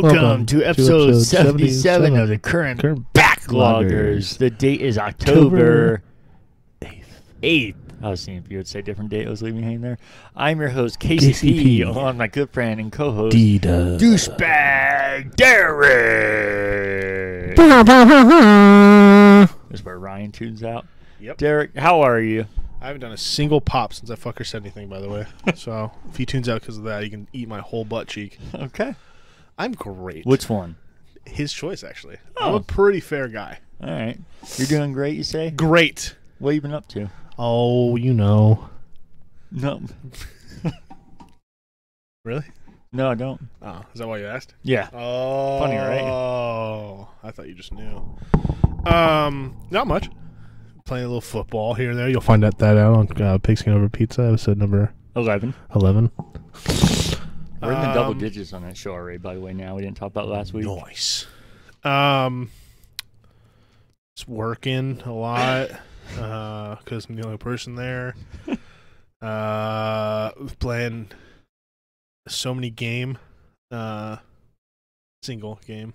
Welcome to episode 77 of the current Backloggers. The date is October 8th. I was seeing if you would say a different date. I was leaving you hanging there. I'm your host, KCP, along with my good friend and co-host, Douchebag Derek. This is where Ryan tunes out. Yep. Derek, how are you? I haven't done a single pop since that fucker said anything, by the way. So if he tunes out because of that, you can eat my whole butt cheek. Okay. I'm great. Which one? His choice, actually. Oh. I'm a pretty fair guy. All right. You're doing great, you say? Great. What have you been up to? Oh, you know. No. Really? No, I don't. Oh, is that why you asked? Yeah. Oh. Funny, right? Oh, I thought you just knew. Not much. Playing a little football here and there. You'll find out on Pigskin Over Pizza, episode number 11. 11. We're in the double digits on that show already, by the way, now. We didn't talk about last week. Nice. It's working a lot because I'm the only person there. Playing so many single game.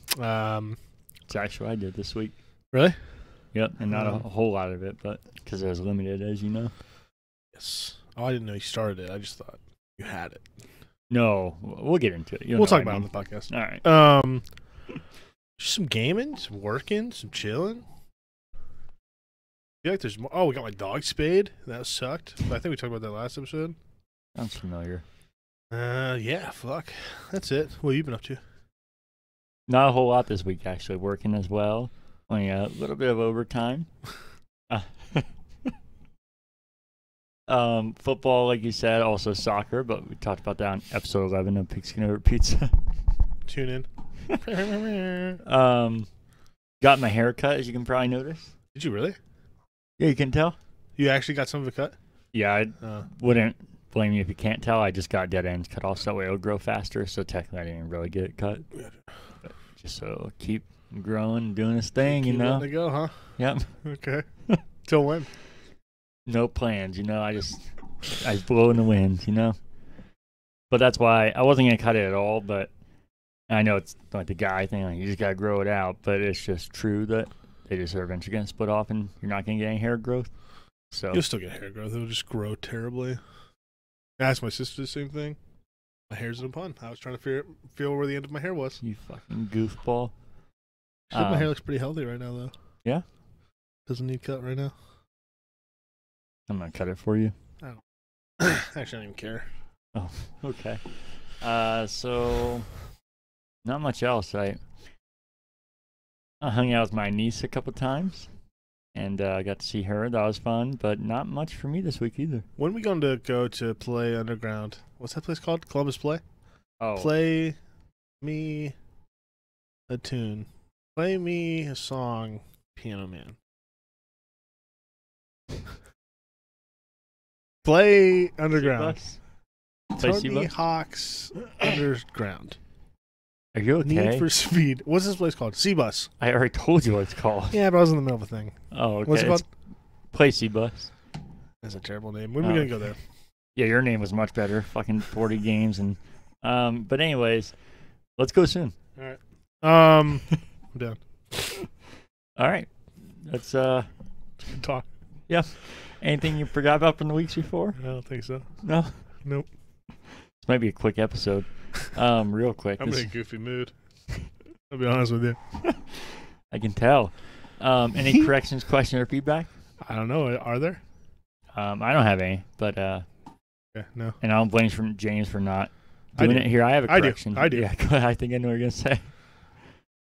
It's actually what I did this week. Really? Yep, and not a whole lot of it, but because it was limited, as you know. Yes. Oh, I didn't know you started it. I just thought you had it. No, we'll get into it. We'll talk about it on the podcast. All right. Just some gaming, some working, some chilling. I feel like there's more. Oh, we got my dog spayed. That sucked. But I think we talked about that last episode. Sounds familiar. Yeah, fuck. That's it. What have you been up to? Not a whole lot this week, actually. Working as well. Only a little bit of overtime. Football, like you said, also soccer, but we talked about that on episode 11 of Pigskin Over Pizza. Tune in. Got my hair cut, as you can probably notice. Did you really? Yeah, you can tell. You actually got some of it cut? Yeah, I wouldn't blame you if you can't tell. I just got dead ends cut off so that way it'll grow faster, so technically I didn't really get it cut. But just so it'll keep growing, doing its thing, keep you know. Letting it go, huh? Yep. Okay. Till when? No plans, you know. I blow in the wind, you know. But that's why I wasn't gonna cut it at all. But I know it's like the guy thing, like you just gotta grow it out. But it's just true that they just are eventually gonna split off, and you're not gonna get any hair growth. So you'll still get hair growth. It'll just grow terribly. I asked my sister the same thing. My hair's in a pun. I was trying to feel where the end of my hair was. You fucking goofball. She said my hair looks pretty healthy right now, though. Yeah. Doesn't need cut right now. I'm gonna cut it for you. I don't. Actually, I don't even care. Oh, okay. So not much else. I hung out with my niece a couple times, and I got to see her. That was fun, but not much for me this week either. When are we going to go to Play Underground? What's that place called? Columbus Play? Oh. Play me a tune. Play me a song, Piano Man. Play Underground. Tony Hawk's Underground. Are you okay? Need for Speed. What's this place called? C-Bus. I already told you what it's called. Yeah, but I was in the middle of a thing. Oh, okay. What's it called? Play C-Bus. That's a terrible name. When are we going to go there? Yeah, your name was much better. Fucking 40 games. And but anyways, let's go soon. All right. I'm down. All right. Let's talk. Yeah. Anything you forgot about from the weeks before? I don't think so. No? Nope. This might be a quick episode. Real quick. I'm in a goofy mood. I'll be honest with you. I can tell. Any corrections, questions, or feedback? I don't know. Are there? I don't have any, but okay, no. And I don't blame James for not doing it here. I have a correction. I do. Yeah, I think I know what you're gonna say.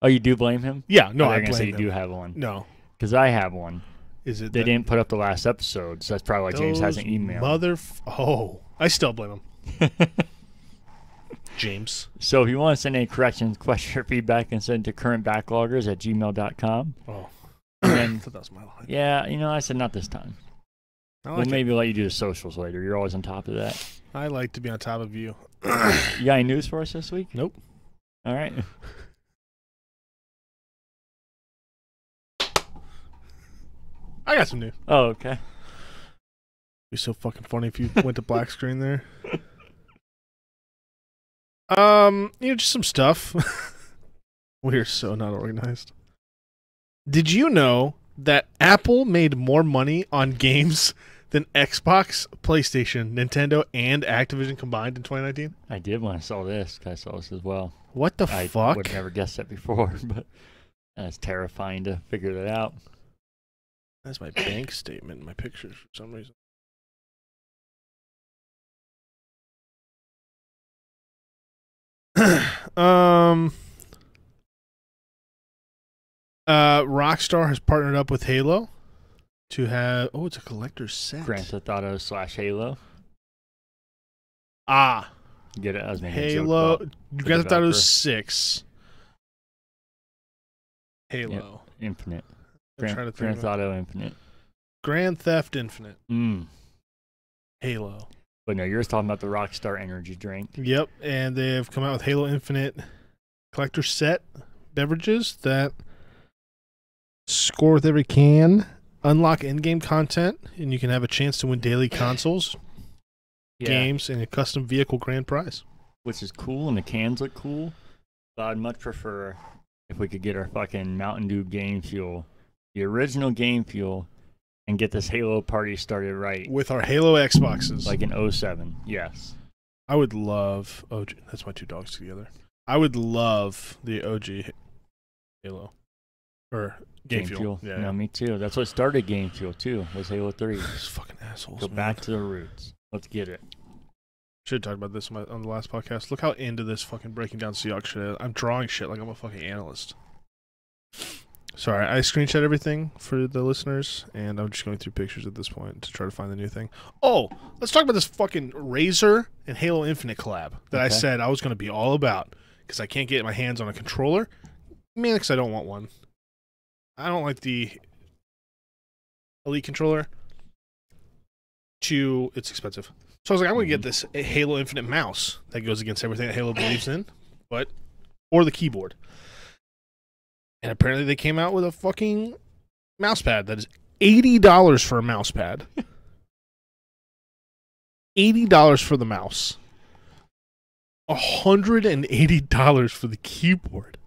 Oh, you do blame him? Yeah, no, I blame blame say him. You do have one. No. Because I have one. Is it? They didn't put up the last episode, so that's probably why James hasn't emailed. Oh, I still blame him. James. So if you want to send any corrections, questions, or feedback, and send it to currentbackloggers@gmail.com. Oh. And I thought that was my line. Yeah, I said not this time. We'll maybe let you do the socials later. You're always on top of that. I like to be on top of you. You got any news for us this week? Nope. All right. I got some news. Oh, okay. It'd be so fucking funny if you went to black screen there. Just some stuff. We're so not organized. Did you know that Apple made more money on games than Xbox, PlayStation, Nintendo, and Activision combined in 2019? I did when I saw this. I saw this as well. What the I fuck? would have never guessed that before, but that's terrifying to figure that out. That's my bank statement in my pictures for some reason. Rockstar has partnered up with Halo to have. Oh, it's a collector's set. Grand Theft Auto / Halo. Ah, Get it? I was making a Halo. joke about Grand Theft Auto developer. 6. Halo. Infinite. I'm trying to Grand think Theft of- Auto Infinite. Grand Theft Infinite. Halo. But no, you're just talking about the Rockstar energy drink. Yep, and they've come out with Halo Infinite collector set beverages that score with every can, unlock in-game content, and you can have a chance to win daily consoles, games, and a custom vehicle grand prize. Which is cool, and the cans look cool. But I'd much prefer if we could get our fucking Mountain Dew Game Fuel, the original Game Fuel, and get this Halo party started right. With our Halo Xboxes. Like in 07, yes. I would love OG. That's my two dogs together. I would love the OG Halo. Or Game Fuel. Yeah, No, me too. That's what started Game Fuel, too, was Halo 3. These fucking assholes, Go man. back to the roots. Let's get it. Should have talked about this on the last podcast. Look how into this fucking breaking down Seahawks shit is. I'm drawing shit like I'm a fucking analyst. Sorry, I screenshot everything for the listeners, and I'm just going through pictures at this point to try to find the new thing. Oh, let's talk about this fucking Razer and Halo Infinite collab that I said I was going to be all about because I can't get my hands on a controller. Mainly because I don't want one. I don't like the Elite controller. It's expensive. So I was like, I'm going to get this Halo Infinite mouse that goes against everything that Halo believes in, or the keyboard. And apparently they came out with a fucking mouse pad that is $80 for a mouse pad. $80 for the mouse. $180 for the keyboard.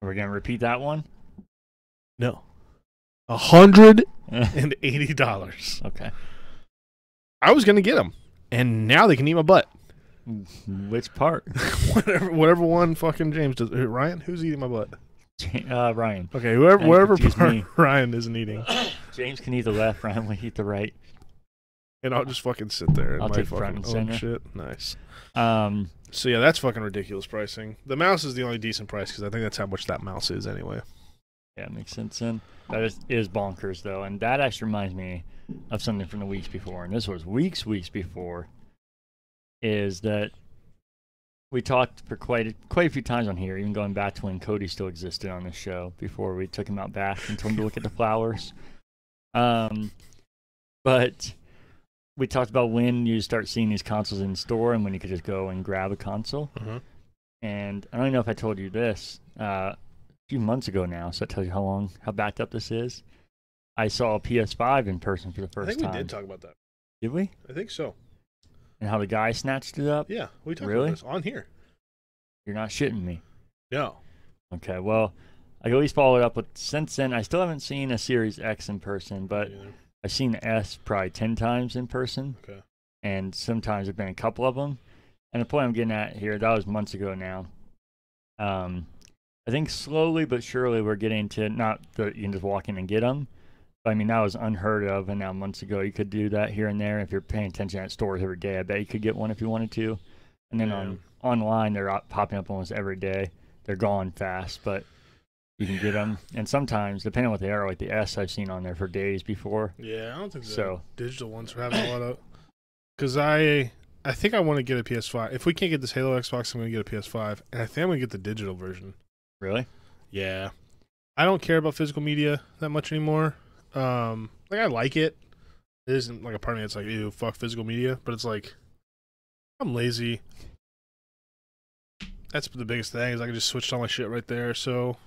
Are we going to repeat that one? No. $180. Okay. I was going to get them. And now they can eat my butt. Which part? whatever one fucking James does. Ryan? Who's eating my butt? Wryan. Okay, wherever confuse part me. Ryan isn't eating. James can eat the left, Ryan will eat the right. And I'll just fucking sit there in I'll my take fucking front and own center. shit. Nice. So yeah, that's fucking ridiculous pricing. The mouse is the only decent price because I think that's how much that mouse is anyway. Yeah, it makes sense. And that is bonkers, though. And that actually reminds me of something from the weeks before. And this was weeks before. Is that we talked for quite a few times on here, even going back to when Cody still existed on this show before we took him out back and told him to look at the flowers. But we talked about when you start seeing these consoles in store and when you could just go and grab a console. And I don't know if I told you this a few months ago now, so that tells you how backed up this is. I saw a PS5 in person for the first time. I think we did talk about that. Did we? I think so. And how the guy snatched it up? Yeah, we talked Really? about this on here. You're not shitting me. No. Okay, well, I can at least follow it up with, since then, I still haven't seen a Series X in person, but I've seen the S probably 10 times in person. Okay. And sometimes there've been a couple of them. And the point I'm getting at here, that was months ago now. I think slowly but surely we're getting to, not that you can just walk in and get them, but I mean, that was unheard of, and now months ago you could do that here and there. If you're paying attention at stores every day, I bet you could get one if you wanted to. And then online, they're popping up almost every day. They're gone fast, but you can get them. And sometimes, depending on what they are, like the S I've seen on there for days before. Yeah, I don't think So digital ones are having a lot of... Because I think I want to get a PS5. If we can't get this Halo Xbox, I'm going to get a PS5. And I think I'm going to get the digital version. Really? Yeah. I don't care about physical media that much anymore. I like it. It isn't like a part of me that's like, ew, fuck physical media. But it's like, I'm lazy. That's the biggest thing is I can just switch all my shit right there. So,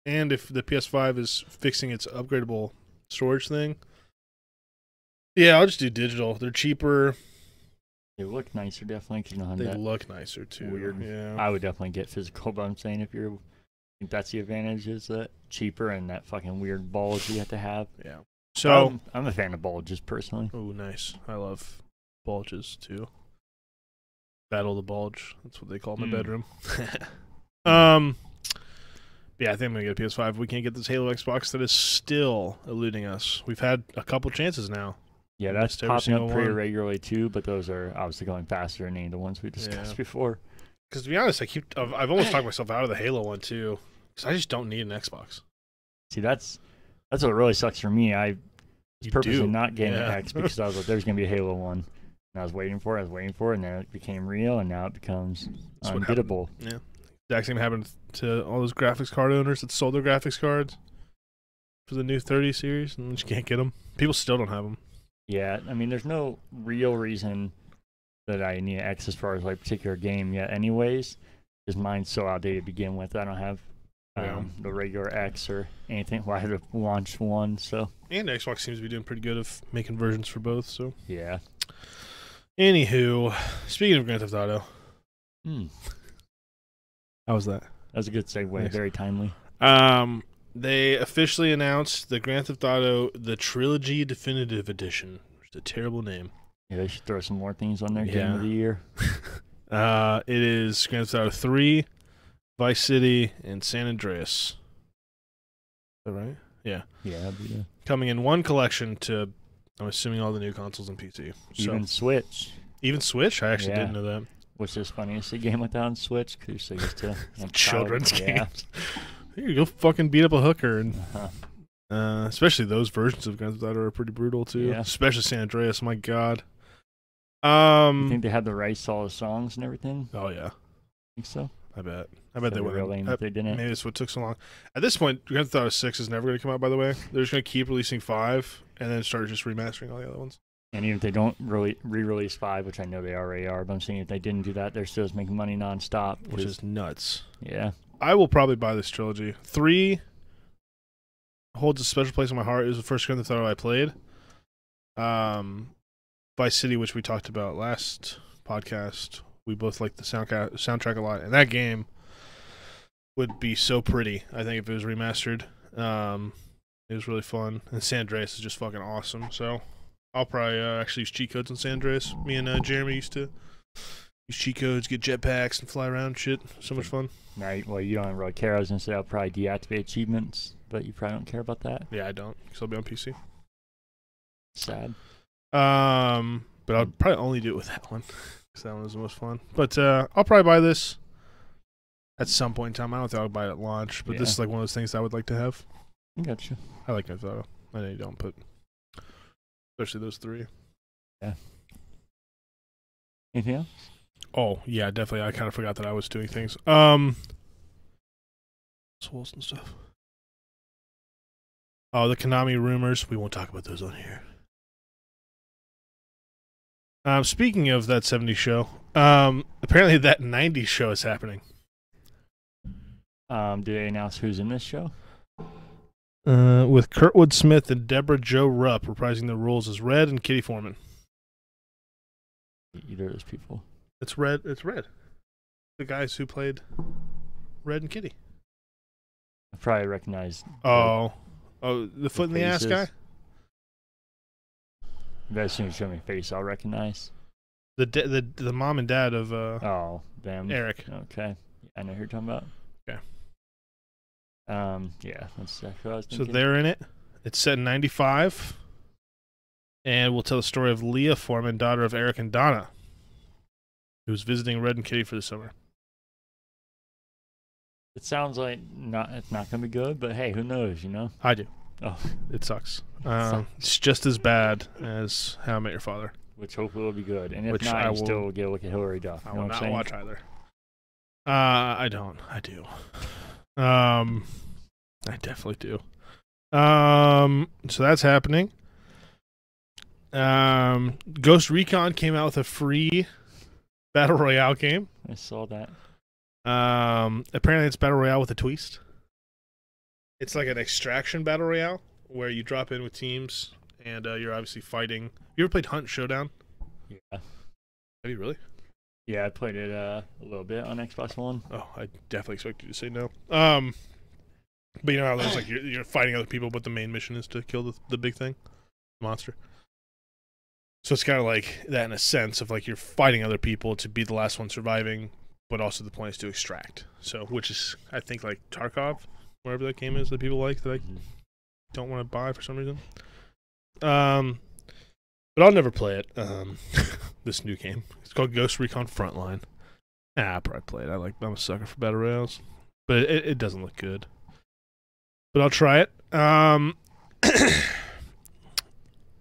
and if the PS5 is fixing its upgradable storage thing, yeah, I'll just do digital. They're cheaper. They look nicer, definitely. Cause you don't have They that look nicer too. weird. Yeah. I would definitely get physical, but I'm saying I think that's the advantage is that cheaper and that fucking weird bulge you have to have. Yeah. So I'm a fan of bulges personally. oh, nice. I love bulges too. Battle the bulge. That's what they call my bedroom. Yeah, I think I'm gonna get a PS5. We can't get this Halo Xbox that is still eluding us. We've had a couple chances now. Yeah, that's popping up pretty regularly too, but those are obviously going faster than any of the ones we discussed before. Because to be honest, I've almost talked myself out of the Halo one too, because I just don't need an Xbox. See, that's what really sucks for me. I was purposely not getting an X because I was like, there's gonna be a Halo one, and I was waiting for it, and then it became real, and now it becomes ungettable. Yeah, exact same happened to all those graphics card owners that sold their graphics cards for the new 30 series, and you can't get them. People still don't have them. Yeah, I mean, there's no real reason that I need an X as far as like particular game yet. Anyways, because mine's so outdated to begin with. I don't have the regular X or anything. Well, I had to launch one, so. And Xbox seems to be doing pretty good of making versions for both. So yeah. Anywho, speaking of Grand Theft Auto, how was that? That was a good segue. Nice. Very timely. They officially announced the Grand Theft Auto the Trilogy Definitive Edition, which is a terrible name. Yeah, they should throw some more things on their game of the year. It is Grand Theft Auto 3, Vice City, and San Andreas. Is that right? Yeah. Yeah. Coming in one collection to, I'm assuming, all the new consoles and PC. Even Switch. Even Switch? I actually didn't know that. Which is funny to see a game like that on Switch because you're so used to children's games. You go fucking beat up a hooker, and especially those versions of Grand Theft Auto are pretty brutal too. Yeah. Especially San Andreas. My God. You think they had the rights to all the songs and everything? Oh yeah, I think so. I bet they would. Real lame that they didn't. Maybe that's what took so long. At this point, Grand Theft Auto 6 is never going to come out. By the way, they're just going to keep releasing 5 and then start just remastering all the other ones. And even if they don't really re-release 5, which I know they already are, but I'm saying if they didn't do that, they're still just making money nonstop. Which is nuts. Yeah. I will probably buy this trilogy. 3 holds a special place in my heart. It was the first Grand Theft Auto I played. Vice City, which we talked about last podcast, we both liked the soundtrack a lot. And that game would be so pretty, I think, if it was remastered. It was really fun. And San Andreas is just fucking awesome. So I'll probably actually use cheat codes on San Andreas. Me and Jeremy used to use cheat codes, get jetpacks, and fly around and shit. So much fun. Right. Well, you don't really care. I was going to say I'll probably deactivate achievements, but you probably don't care about that. Yeah, I don't, because I'll be on PC. Sad. But I'll probably only do it with that one, because that one was the most fun. But I'll probably buy this at some point in time. I don't think I'll buy it at launch, but this is like one of those things I would like to have. I gotcha. I like Grand Theft Auto. I know you don't, but especially those 3. Yeah. Anything else? Oh, yeah, definitely. I kind of forgot that I was doing things. Souls and stuff. Oh, the Konami rumors. We won't talk about those on here. Speaking of that 70s show, apparently that 90s show is happening. Do they announce who's in this show? With Kurtwood Smith and Deborah Jo Rupp reprising their roles as Red and Kitty Foreman. Either of those people. It's Red. It's Red. The guys who played Red and Kitty. I probably recognize. The foot in the ass guy. As soon as you show me face, I'll recognize. The mom and dad of them. Eric. Okay, I know who you're talking about. Okay. Yeah, that's exactly what I was thinking. So they're in it. It's set in 95, and we'll tell the story of Leah Foreman, daughter of Eric and Donna, who's visiting Red and Kitty for the summer. It sounds like it's not going to be good, but hey, who knows, you know? I do. Oh. It sucks. It's just as bad as How I Met Your Father. Which hopefully will be good. And if not, you still will get a look at Hilary Duff. I will not watch either. I don't. I do. I definitely do. So that's happening. Ghost Recon came out with a free Battle Royale game. I saw that. Apparently it's Battle Royale with a twist. It's like an extraction Battle Royale where you drop in with teams and you're obviously fighting. You ever played Hunt Showdown? Yeah. Have you really? Yeah, I played it a little bit on Xbox One. Oh, I definitely expect you to say no. But you know how there's like you're fighting other people, but the main mission is to kill the big thing, the monster. So it's kind of like that in a sense of like you're fighting other people to be the last one surviving, but also the point is to extract. So, which is I think like Tarkov, wherever that game is that people like that I don't want to buy for some reason. But I'll never play it. This new game. It's called Ghost Recon Frontline. I'll probably play it. I'm a sucker for battle royales, but it doesn't look good. But I'll try it.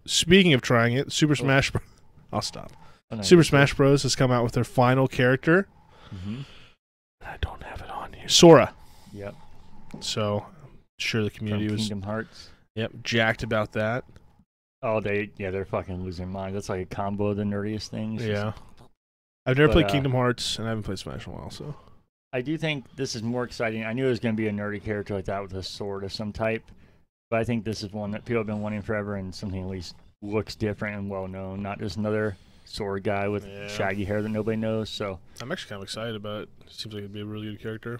Speaking of trying it, Super Smash Bros. I'll stop. Oh, no, Super Smash Bros. Has come out with their final character. I don't have it on here. Sora. Yep. So I'm sure the community was Kingdom Hearts. Yep, jacked about that. Oh, they're fucking losing their mind. That's like a combo of the nerdiest things. Yeah. I've never played Kingdom Hearts, and I haven't played Smash in a while, so. I do think this is more exciting. I knew it was going to be a nerdy character like that with a sword of some type, but I think this is one that people have been wanting forever and something at least looks different and well-known, not just another sword guy with shaggy hair that nobody knows. So I'm actually kind of excited about it. It seems like it'd be a really good character.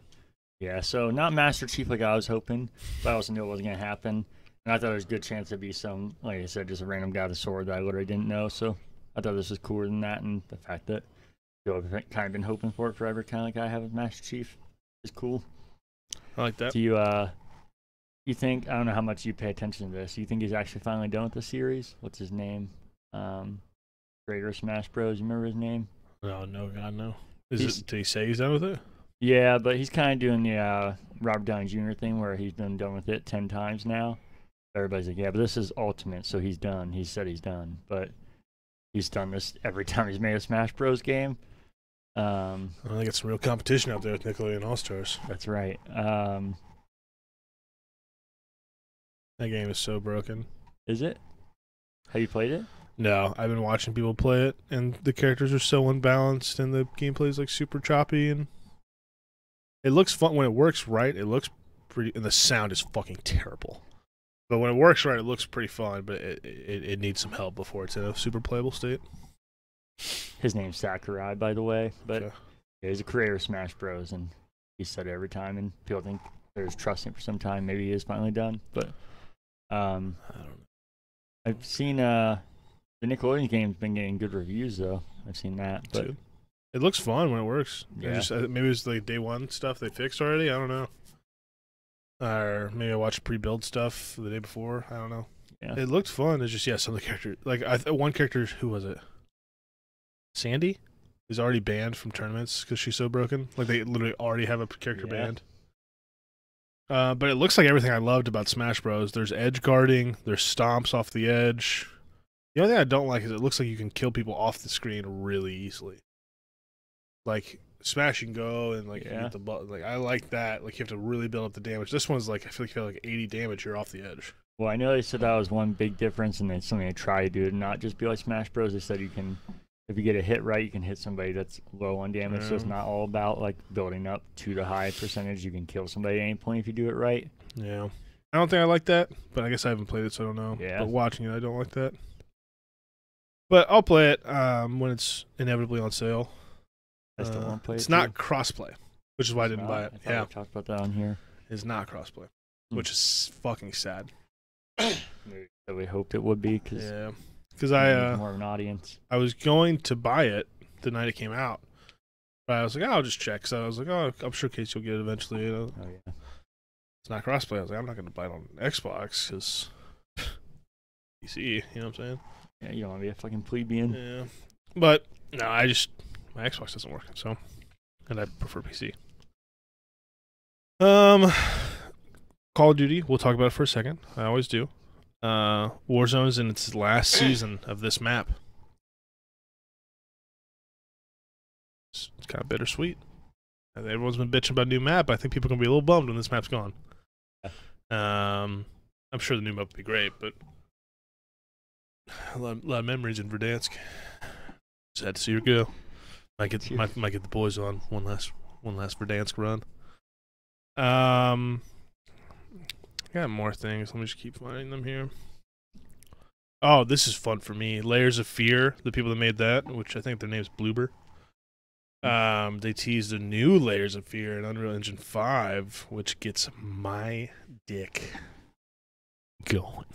Yeah, so not Master Chief like I was hoping, but I also knew it wasn't going to happen. And I thought there was a good chance it'd be some, like I said, just a random guy with a sword that I literally didn't know. So I thought this was cooler than that, and the fact that I've kind of been hoping for it forever, kind of like I have with Master Chief, is cool. I like that. Do you think, I don't know how much you pay attention to this, you think he's actually finally done with the series? What's his name? Creator of Smash Bros. You remember his name? No, God, no. Did he say he's done with it? Yeah, but he's kind of doing the Robert Downey Jr. thing where he's been done with it 10 times now. Everybody's like, yeah, but this is Ultimate, so he's done. He said he's done, but he's done this every time he's made a Smash Bros. Game. I think it's some real competition out there with Nickelodeon All-Stars. That's right. That game is so broken. Is it? Have you played it? No, I've been watching people play it, and the characters are so unbalanced, and the gameplay is like super choppy, and it looks fun when it works right. It looks pretty, and the sound is fucking terrible. But when it works right, it looks pretty fun. But it needs some help before it's in a super playable state. His name's Sakurai, by the way, but yeah, he's a creator of Smash Bros. And he said it every time, and people think there's trusting for some time. Maybe he is finally done, but I don't know. I've seen the Nickelodeon game's been getting good reviews though. I've seen that, but it looks fun when it works. Yeah. Maybe it's like day one stuff they fixed already. I don't know. Or maybe I watched pre-build stuff the day before. I don't know. Yeah. It looked fun. It's just some of the characters. Like one character, who was it? Sandy is already banned from tournaments because she's so broken. Like they literally already have a character banned. But it looks like everything I loved about Smash Bros. There's edge guarding. There's stomps off the edge. The only thing I don't like is it looks like you can kill people off the screen really easily. Like smash and go and like hit the button. Like I like that. Like you have to really build up the damage. This one's like I feel like you have like 80 damage. You're off the edge. Well, I know they said that was one big difference, and it's something they try to do, not just be like Smash Bros. They said you can, if you get a hit right, you can hit somebody that's low on damage. So it's not all about like building up to the high percentage. You can kill somebody at any point if you do it right. Yeah, I don't think I like that, but I guess I haven't played it, so I don't know. Yeah. But watching it, I don't like that. But I'll play it when it's inevitably on sale. I still want to play it. It's not crossplay, which is why I didn't buy it. I we talked about that on here. It's not crossplay, which is fucking sad. So we hoped it would be because I more of an audience. I was going to buy it the night it came out, but I was like, I'll just check. So I was like, I'm sure Case you'll get it eventually. You know? Oh yeah. It's not crossplay. I was like, I'm not going to buy it on Xbox because PC. You know what I'm saying? Yeah, you don't want to be a fucking plebeian. Yeah, but no, my Xbox doesn't work, so, and I prefer PC. Call of Duty, we'll talk about it for a second. I always do. Warzone is in its last season of this map. It's kind of bittersweet. Everyone's been bitching about a new map. I think people are going to be a little bummed when this map's gone. I'm sure the new map will be great, but a lot of memories in Verdansk. Sad to see her go. Might get the boys on one last Verdansk run. Got more things. Let me just keep finding them here. Oh, this is fun for me. Layers of Fear, the people that made that, which I think their name's Bloober. They teased a new Layers of Fear in Unreal Engine 5, which gets my dick going.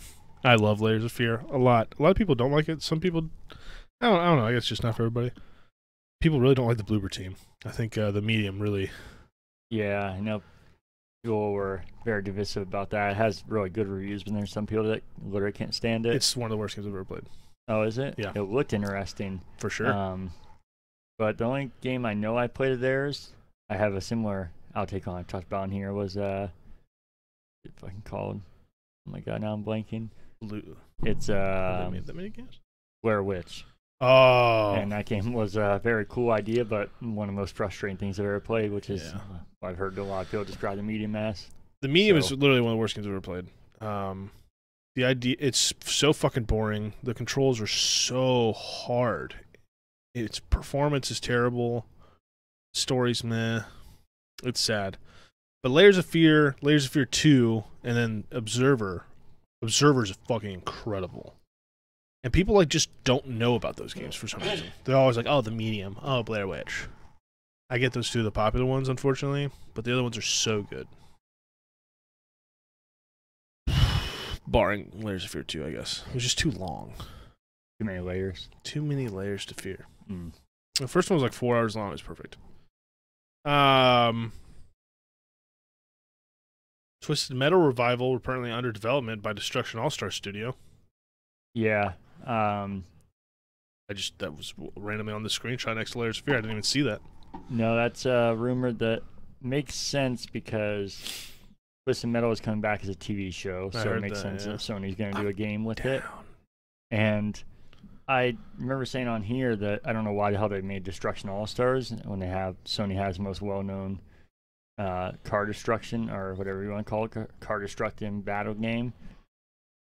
I love Layers of Fear a lot. A lot of people don't like it. Some people, I don't know. I guess it's just not for everybody. People really don't like the Bloober team. I think the Medium really. Yeah, I know people were very divisive about that. It has really good reviews, but there's some people that literally can't stand it. It's one of the worst games I've ever played. Oh, is it? Yeah. It looked interesting. For sure. But the only game I know I played of theirs, I have a similar outtake on I talked about in here, was if I can call it. Oh my god, now I'm blanking. It's Have they made that many games? Blair Witch. Oh. And that game was a very cool idea, but one of the most frustrating things I've ever played, which is I've heard a lot of people describe the Medium as. The Medium is literally one of the worst games I've ever played. The idea, it's so fucking boring. The controls are so hard. Its performance is terrible. Story's meh. It's sad. But Layers of Fear 2, and then Observer. Observer's fucking incredible. And people like just don't know about those games for some reason. They're always like, oh, the Medium. Oh, Blair Witch. I get those two of the popular ones, unfortunately. But the other ones are so good. Barring Layers of Fear 2, I guess. It was just too long. Too many layers. Too many layers to fear. Mm. The first one was like 4 hours long. It was perfect. Twisted Metal Revival, apparently under development by Destruction All-Star Studio. Yeah. That was randomly on the screenshot next to Layers of Fear. I didn't even see that. No, that's a rumor that makes sense because Twisted Metal is coming back as a TV show, so it makes sense that Sony's going to do a game with it. And I remember saying on here that I don't know why the hell they made Destruction All-Stars when Sony has the most well-known car destruction, or whatever you want to call it, car destructing battle game.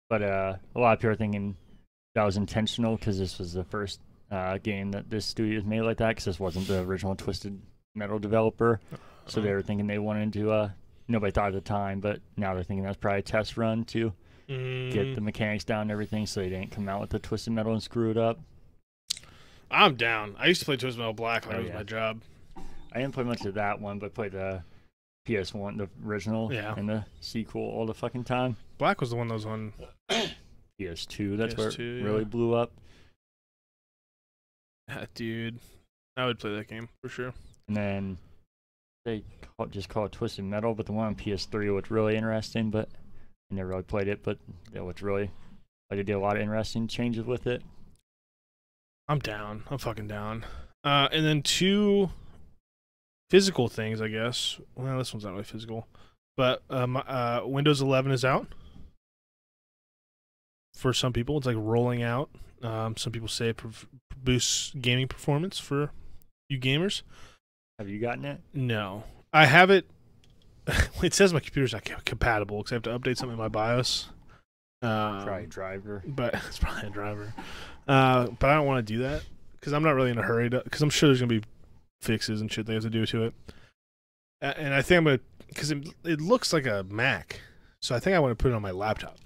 But a lot of people are thinking that was intentional because this was the first game that this studio has made like that, because this wasn't the original Twisted Metal developer. So they were thinking they wanted to, nobody thought at the time, but now they're thinking that's probably a test run to get the mechanics down and everything, so they didn't come out with the Twisted Metal and screw it up. I'm down. I used to play Twisted Metal Black when it was my job. I didn't play much of that one, but played the PS1, the original, and the sequel all the fucking time. Black was the one that was on PS2. That's where it really blew up. Yeah, dude. I would play that game for sure. And then they just call it Twisted Metal, but the one on PS3 was really interesting, but I never really played it, but that was really, like, they did a lot of interesting changes with it. I'm down. I'm fucking down. And then 2 physical things, I guess. Well, this one's not really physical. But Windows 11 is out. For some people, it's like rolling out. Some people say it boosts gaming performance for you gamers. Have you gotten it? No. I have it. It says my computer's not compatible because I have to update something in my BIOS. Probably a driver. But it's probably a driver. But I don't want to do that because I'm not really in a hurry because I'm sure there's going to be fixes and shit they have to do to it. And I think I'm going to, because it looks like a Mac, so I think I want to put it on my laptop.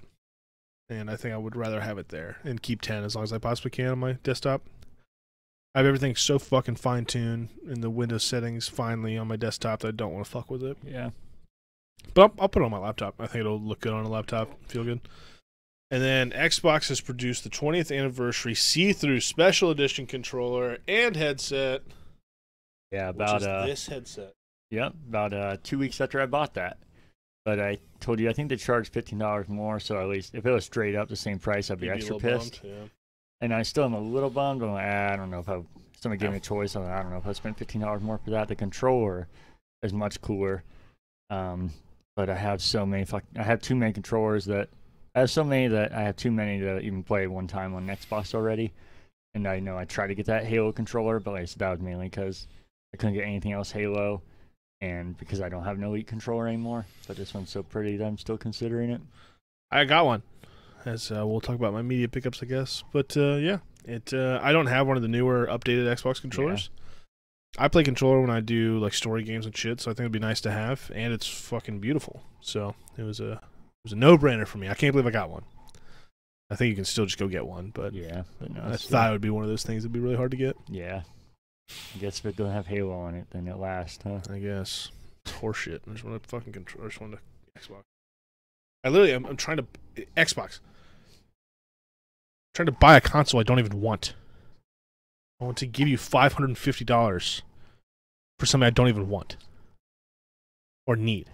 And I think I would rather have it there and keep 10 as long as I possibly can on my desktop. I have everything so fucking fine-tuned in the Windows settings finally on my desktop that I don't want to fuck with it. Yeah. But I'll put it on my laptop. I think it'll look good on a laptop, feel good. And then Xbox has produced the 20th anniversary see-through special edition controller and headset. Yeah, about this headset. Yep, about 2 weeks after I bought that. But I told you, I think they charged $15 more, so at least if it was straight up the same price, I'd be extra pissed. Bummed, yeah. And I still am a little bummed. I'm like, I don't know if somebody gave me a choice. I'm like, I don't know if I spent $15 more for that. The controller is much cooler. But I have so many. I have too many controllers that I have so many that I have too many to even play one time on Xbox already. And I know I tried to get that Halo controller, but like I said, that was mainly because I couldn't get anything else Halo, and because I don't have an Elite controller anymore. But this one's so pretty that I'm still considering it. I got one. As we'll talk about my media pickups, I guess. But yeah, I don't have one of the newer updated Xbox controllers. Yeah. I play controller when I do like story games and shit, so I think it'd be nice to have, and it's fucking beautiful. So it was a no-brainer for me. I can't believe I got one. I think you can still just go get one, but yeah, but no, I thought it would be one of those things that'd be really hard to get. Yeah. I guess if it don't have Halo on it, then it lasts, huh? I guess. It's horseshit. I just want to fucking control. I just want to Xbox. I'm trying to Xbox. I'm trying to buy a console I don't even want. I want to give you $550 for something I don't even want or need.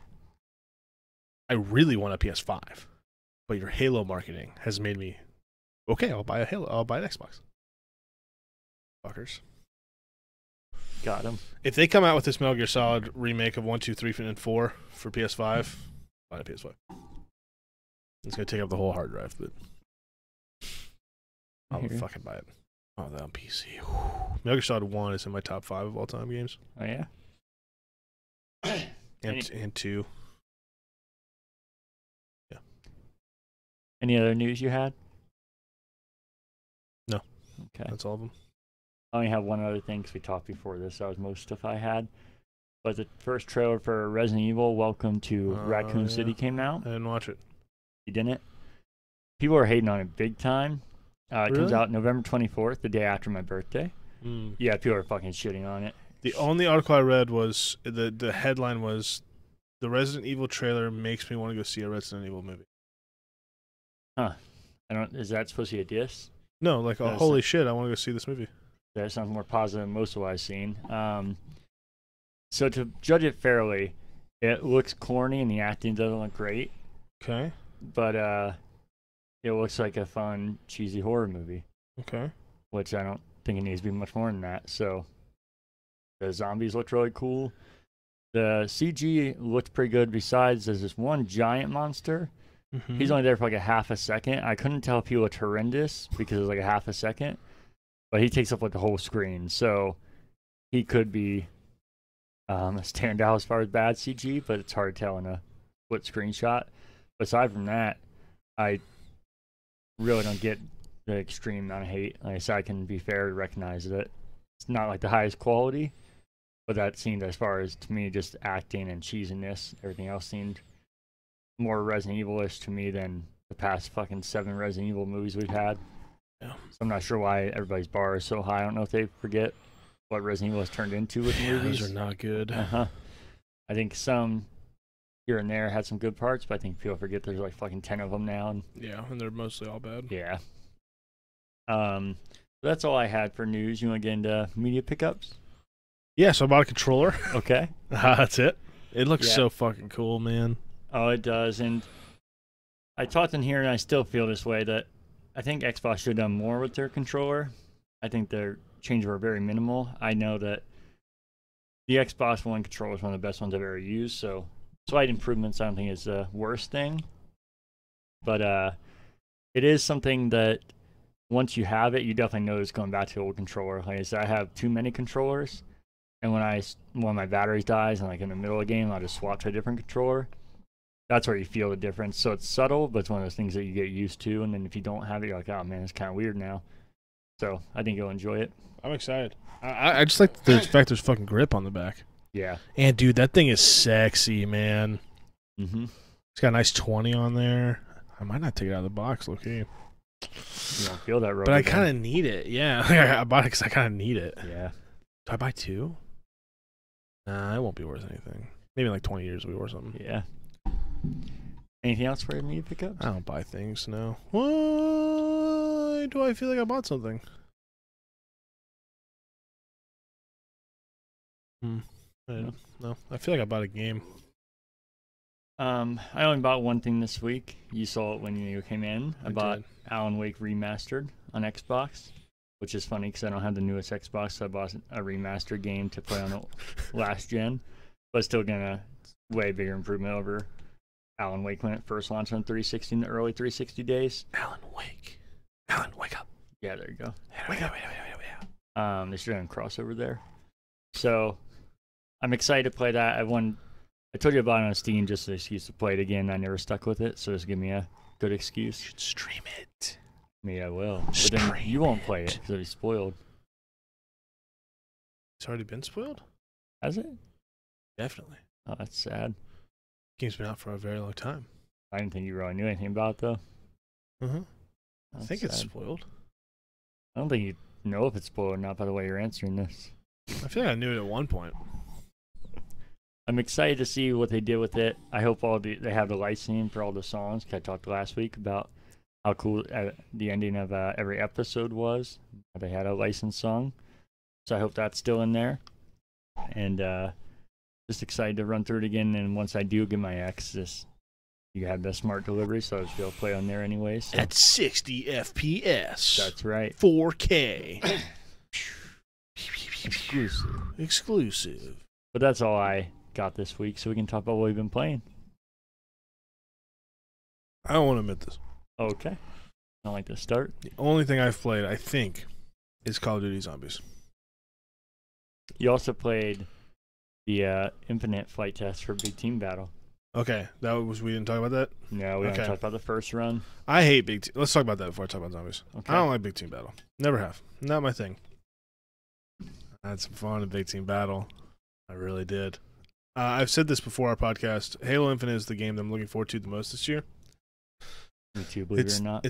I really want a PS5, but your Halo marketing has made me okay. I'll buy a Halo. I'll buy an Xbox. Fuckers. Got him. If they come out with this Metal Gear Solid remake of 1, 2, 3, and 4 for PS5, buy a PS5. It's gonna take up the whole hard drive, but I'll fucking buy it. Oh, that on PC. Metal Gear Solid 1 is in my top 5 of all time games. Oh yeah. And 2. Yeah. Any other news you had? No. Okay. That's all of them. I only have one other thing because we talked before this. That was most stuff I had. But the first trailer for Resident Evil, Welcome to Raccoon City, came out. I didn't watch it. You didn't? People are hating on it big time. It comes out November 24th, the day after my birthday. Yeah, people are fucking shitting on it. The only article I read was the headline was, "The Resident Evil trailer makes me want to go see a Resident Evil movie." Huh. Is that supposed to be a diss? No, like, oh, holy shit, I want to go see this movie. That sounds more positive than most of what I've seen. So to judge it fairly, it looks corny and the acting doesn't look great. Okay. But it looks like a fun, cheesy horror movie. Okay. Which I don't think it needs to be much more than that. So the zombies looked really cool. The CG looked pretty good. Besides, there's this one giant monster. Mm-hmm. He's only there for like a half a second. I couldn't tell if he looked horrendous because it was like a half a second. But he takes up like the whole screen. So he could be a standout as far as bad CG, but it's hard to tell in a split screenshot. Aside from that, I really don't get the extreme amount of hate. Like I said, I can be fair to recognize that it's not like the highest quality, but that seemed, as far as to me, just acting and cheesiness. Everything else seemed more Resident Evil-ish to me than the past fucking 7 Resident Evil movies we've had. Yeah. So I'm not sure why everybody's bar is so high. I don't know if they forget what Resident Evil has turned into with movies. Those are not good. I think some here and there had some good parts, but I think people forget there's like fucking 10 of them now. And they're mostly all bad. Yeah. That's all I had for news. You want to get into media pickups? Yeah, so I bought a controller. Okay. That's it. It looks so fucking cool, man. Oh, it does. And I talked in here, and I still feel this way, that I think Xbox should have done more with their controller. I think their changes were very minimal. I know that the Xbox One controller is one of the best ones I've ever used, so slight improvements I don't think is the worst thing. But it is something that once you have it, you definitely notice going back to the old controller. Like I said, I have too many controllers, and when one of my batteries dies and like in the middle of the game, I'll just swap to a different controller. That's where you feel the difference. So it's subtle, but it's one of those things that you get used to, and then if you don't have it, you're like, oh man, it's kind of weird now. So I think you'll enjoy it. I'm excited. I just like the fact there's fucking grip on the back. Yeah. And dude, that thing is sexy, man. Mm-hmm. It's got a nice 20 on there. I might not take it out of the box, low-key. You don't feel that rubber. But I kind of need it. Yeah, I bought it because I kind of need it. Yeah. Do I buy 2? Nah, it won't be worth anything. Maybe in like 20 years it'll be worth something. Yeah. Anything else for me to pick up? I don't buy things, no. Why do I feel like I bought something? No, I feel like I bought a game. I only bought one thing this week. You saw it when you came in. I bought Alan Wake Remastered on Xbox, which is funny because I don't have the newest Xbox, so I bought a remastered game to play on the last gen, but still gonna way bigger improvement over Alan Wake when it first launched on 360 in the early 360 days. Alan, wake up. Yeah, there you go. Wake up. They should have a crossover there. So I'm excited to play that. I told you about it on Steam just as an excuse to play it again. I never stuck with it, so just give me a good excuse. You should stream it. Maybe I will. But then you won't play it because it'll be spoiled. It's already been spoiled? Has it? Definitely. Oh, that's sad. Game's been out for a very long time. I didn't think you really knew anything about it, though. Mm-hmm. I think it's spoiled. I don't think you know if it's spoiled or not by the way you're answering this. I feel like I knew it at one point. I'm excited to see what they did with it. I hope they have the licensing for all the songs. 'Cause I talked last week about how cool the ending of every episode was. They had a licensed song. So I hope that's still in there. And just excited to run through it again. And once I do get my X, you have the smart delivery, so I'll just be able to play on there anyway. So. At 60 FPS. That's right. 4K. Exclusive. But that's all I got this week, so we can talk about what we've been playing. I don't want to admit this. Okay. I like to start. The only thing I've played, I think, is Call of Duty Zombies. You also played the Infinite flight test for Big Team Battle. Okay, we didn't talk about that? No, we didn't talk about the first run. I hate Big Team. Let's talk about that before I talk about Zombies. Okay. I don't like Big Team Battle. Never have. Not my thing. I had some fun in Big Team Battle. I really did. I've said this before our podcast. Halo Infinite is the game that I'm looking forward to the most this year. Me too, believe it or not.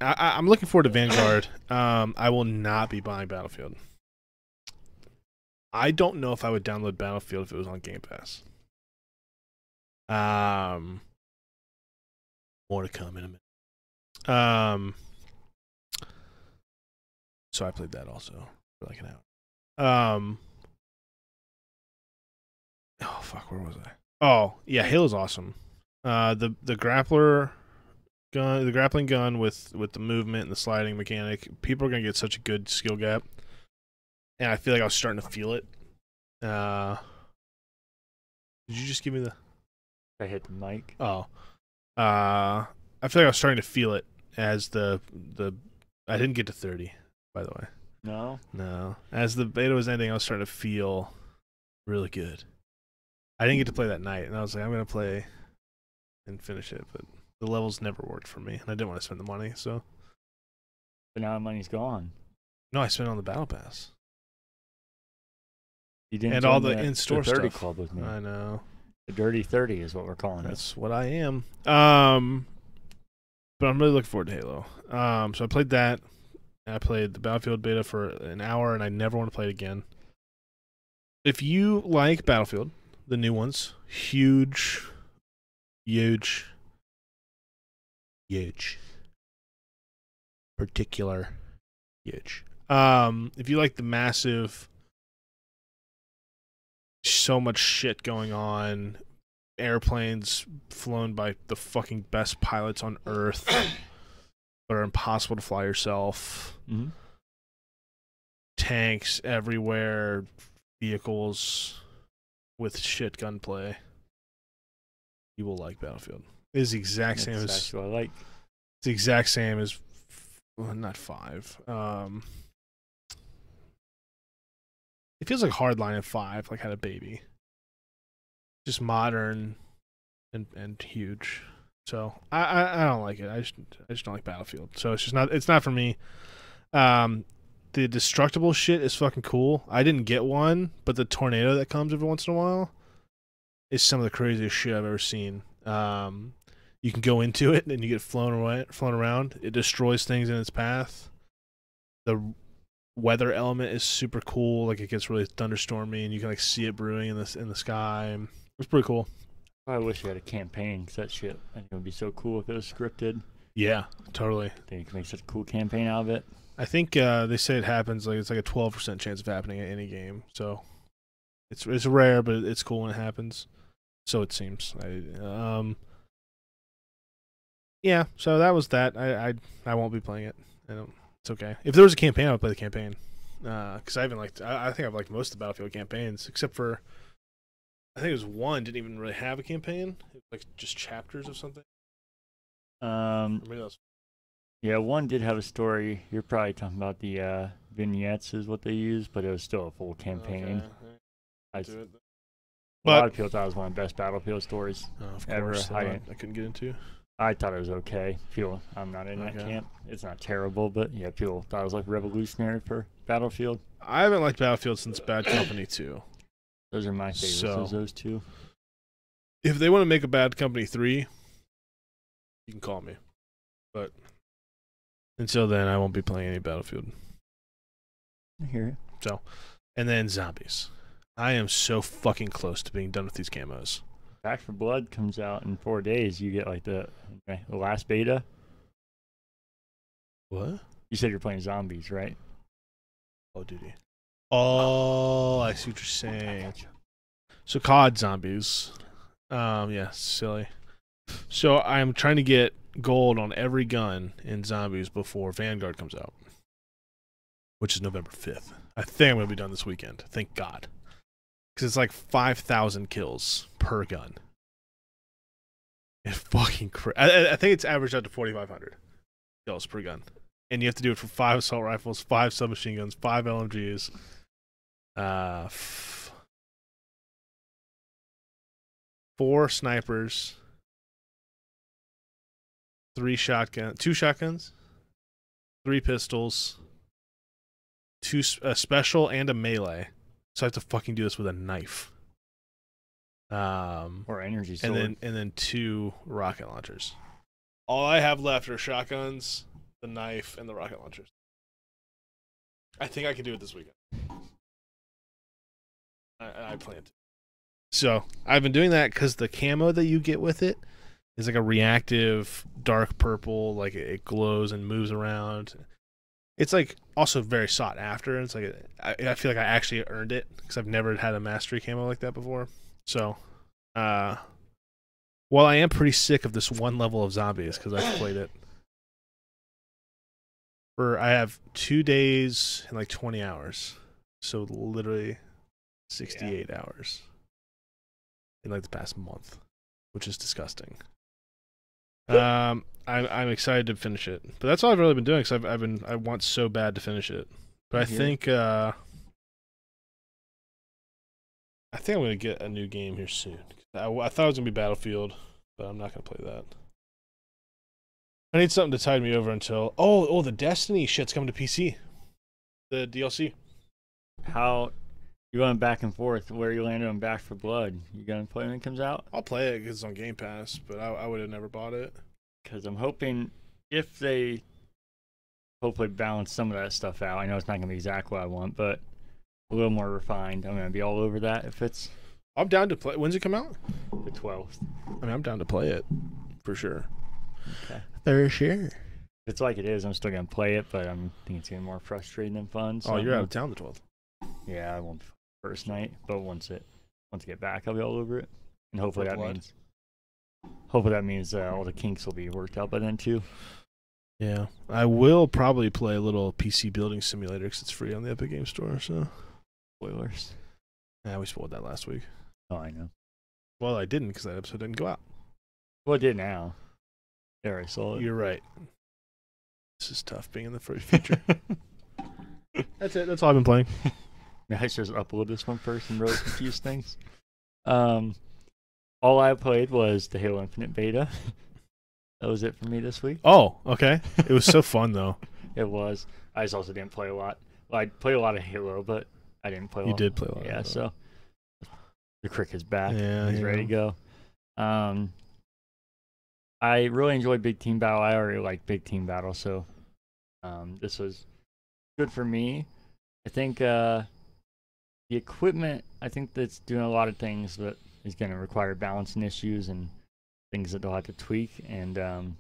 I'm looking forward to Vanguard. I will not be buying Battlefield. I don't know if I would download Battlefield if it was on Game Pass. More to come in a minute. So I played that also for like an hour. Oh fuck, where was I? Oh yeah, Halo's awesome. The grappler gun, the grappling gun with the movement and the sliding mechanic. People are gonna get such a good skill gap, and I feel like I was starting to feel it. Did you just give me the? I hit the mic. Oh, I feel like I was starting to feel it as the. I didn't get to 30, by the way. No. As the beta was ending, I was starting to feel really good. I didn't get to play that night, and I was like, I'm gonna play and finish it, but the levels never worked for me, and I didn't want to spend the money, so. But now the money's gone. No, I spent it on the Battle Pass. You didn't. And all the in-store the 30 stuff. Club with me. I know. The Dirty 30 is what we're calling That's what I am. But I'm really looking forward to Halo. So I played that. I played the Battlefield beta for an hour, and I never want to play it again. If you like Battlefield, the new ones, huge. Particular huge. If you like the massive, so much shit going on, airplanes flown by the fucking best pilots on Earth that are impossible to fly yourself, tanks everywhere, vehicles with shit gunplay, you will like Battlefield. It is the exact same as. That's what I like. It's the exact same as. Well, not 5. It feels like Hardline at 5, like had a baby. Just modern and huge. So I don't like it. I just don't like Battlefield. So it's not for me. The destructible shit is fucking cool. I didn't get one, but the tornado that comes every once in a while is some of the craziest shit I've ever seen. You can go into it and you get flown around. It destroys things in its path. The weather element is super cool. Like it gets really thunderstormy and you can like see it brewing in the sky. It's pretty cool. I wish you had a campaign because that shit, I think it would be so cool if it was scripted. Yeah, totally. I think you can make such a cool campaign out of it. I think they say it happens it's like a 12% chance of happening at any game. So it's rare, but it's cool when it happens. So it seems. Yeah, so that was that. I won't be playing it. It's okay. If there was a campaign, I would play the campaign. Because I think I've liked most of the Battlefield campaigns, except for, I think it was one didn't even really have a campaign. It was like just chapters of something. Maybe that was... Yeah, one did have a story. You're probably talking about the vignettes is what they used, but it was still a full campaign. Okay. A lot of people thought it was one of the best Battlefield stories ever. I couldn't get into. I thought it was okay. I'm not in that camp. It's not terrible, but yeah, people thought it was like revolutionary for Battlefield. I haven't liked Battlefield since Bad Company 2. Those are my favorites. Those two. If they want to make a Bad Company 3, you can call me. But Until then, I won't be playing any Battlefield. I hear it. So, and then zombies. I am so fucking close to being done with these camos. Back for Blood comes out in 4 days. You get like the last beta. What? You said you're playing zombies, right? Oh, duty. Oh, I see what you're saying. So COD zombies. Yeah, silly. So I'm trying to get gold on every gun in zombies before Vanguard comes out, which is November 5th. I think I'm gonna be done this weekend. Thank God, because it's like 5,000 kills per gun. It's fucking crazy. I think it's averaged out to 4,500 kills per gun, and you have to do it for 5 assault rifles, 5 submachine guns, 5 LMGs. 4 snipers, 2 shotguns, 3 pistols, 2 a special and a melee. So I have to fucking do this with a knife. Or energy sword. and then 2 rocket launchers. All I have left are shotguns, the knife, and the rocket launchers. I think I can do it this weekend. I plan to. So I've been doing that because the camo that you get with it is like a reactive dark purple, like it glows and moves around. It's like also very sought after. It's like I feel like I actually earned it because I've never had a mastery camo like that before. So, while I am pretty sick of this one level of zombies because I've played it I have 2 days and like 20 hours, so literally 68 hours in like the past month, which is disgusting. I'm excited to finish it, but that's all I've really been doing because I want so bad to finish it. But I think I'm gonna get a new game here soon. I thought it was gonna be Battlefield, but I'm not gonna play that. I need something to tide me over until the Destiny shit's coming to PC, the DLC. How you going back and forth? Where you landed on Back for Blood? You gonna play when it comes out? I'll play it because it's on Game Pass, but I would have never bought it. Because I'm hoping if they hopefully balance some of that stuff out. I know it's not gonna be exactly what I want, but a little more refined. I'm gonna be all over that if it's. I'm down to play. When's it come out? The 12th. I mean, I'm down to play it for sure. Okay. For sure. If it's like it is, I'm still gonna play it, but I'm thinking it's gonna be more frustrating than fun. So You're out of town the 12th. Yeah, I won't be first night, but once I get back, I'll be all over it, and hopefully that means all the kinks will be worked out by then too. Yeah, I will probably play a little PC building simulator because it's free on the Epic Game Store. So spoilers. Yeah, we spoiled that last week. Oh, I know. Well, I didn't because that episode didn't go out. Well, it did now. There, I saw it. You're right. This is tough being in the future. That's it. That's all I've been playing. I just uploaded this one first and wrote confused things. All I played was the Halo Infinite beta. That was it for me this week. Oh, okay. It was so fun though. It was. I just also didn't play a lot. Well, I played a lot of Halo, but I didn't play a lot. You did play a lot. Yeah, so the crick is back. Yeah, he's ready to go. I really enjoyed Big Team Battle. I already like Big Team Battle, so this was good for me. I think the equipment, I think that's doing a lot of things that is going to require balancing issues and things that they'll have to tweak. And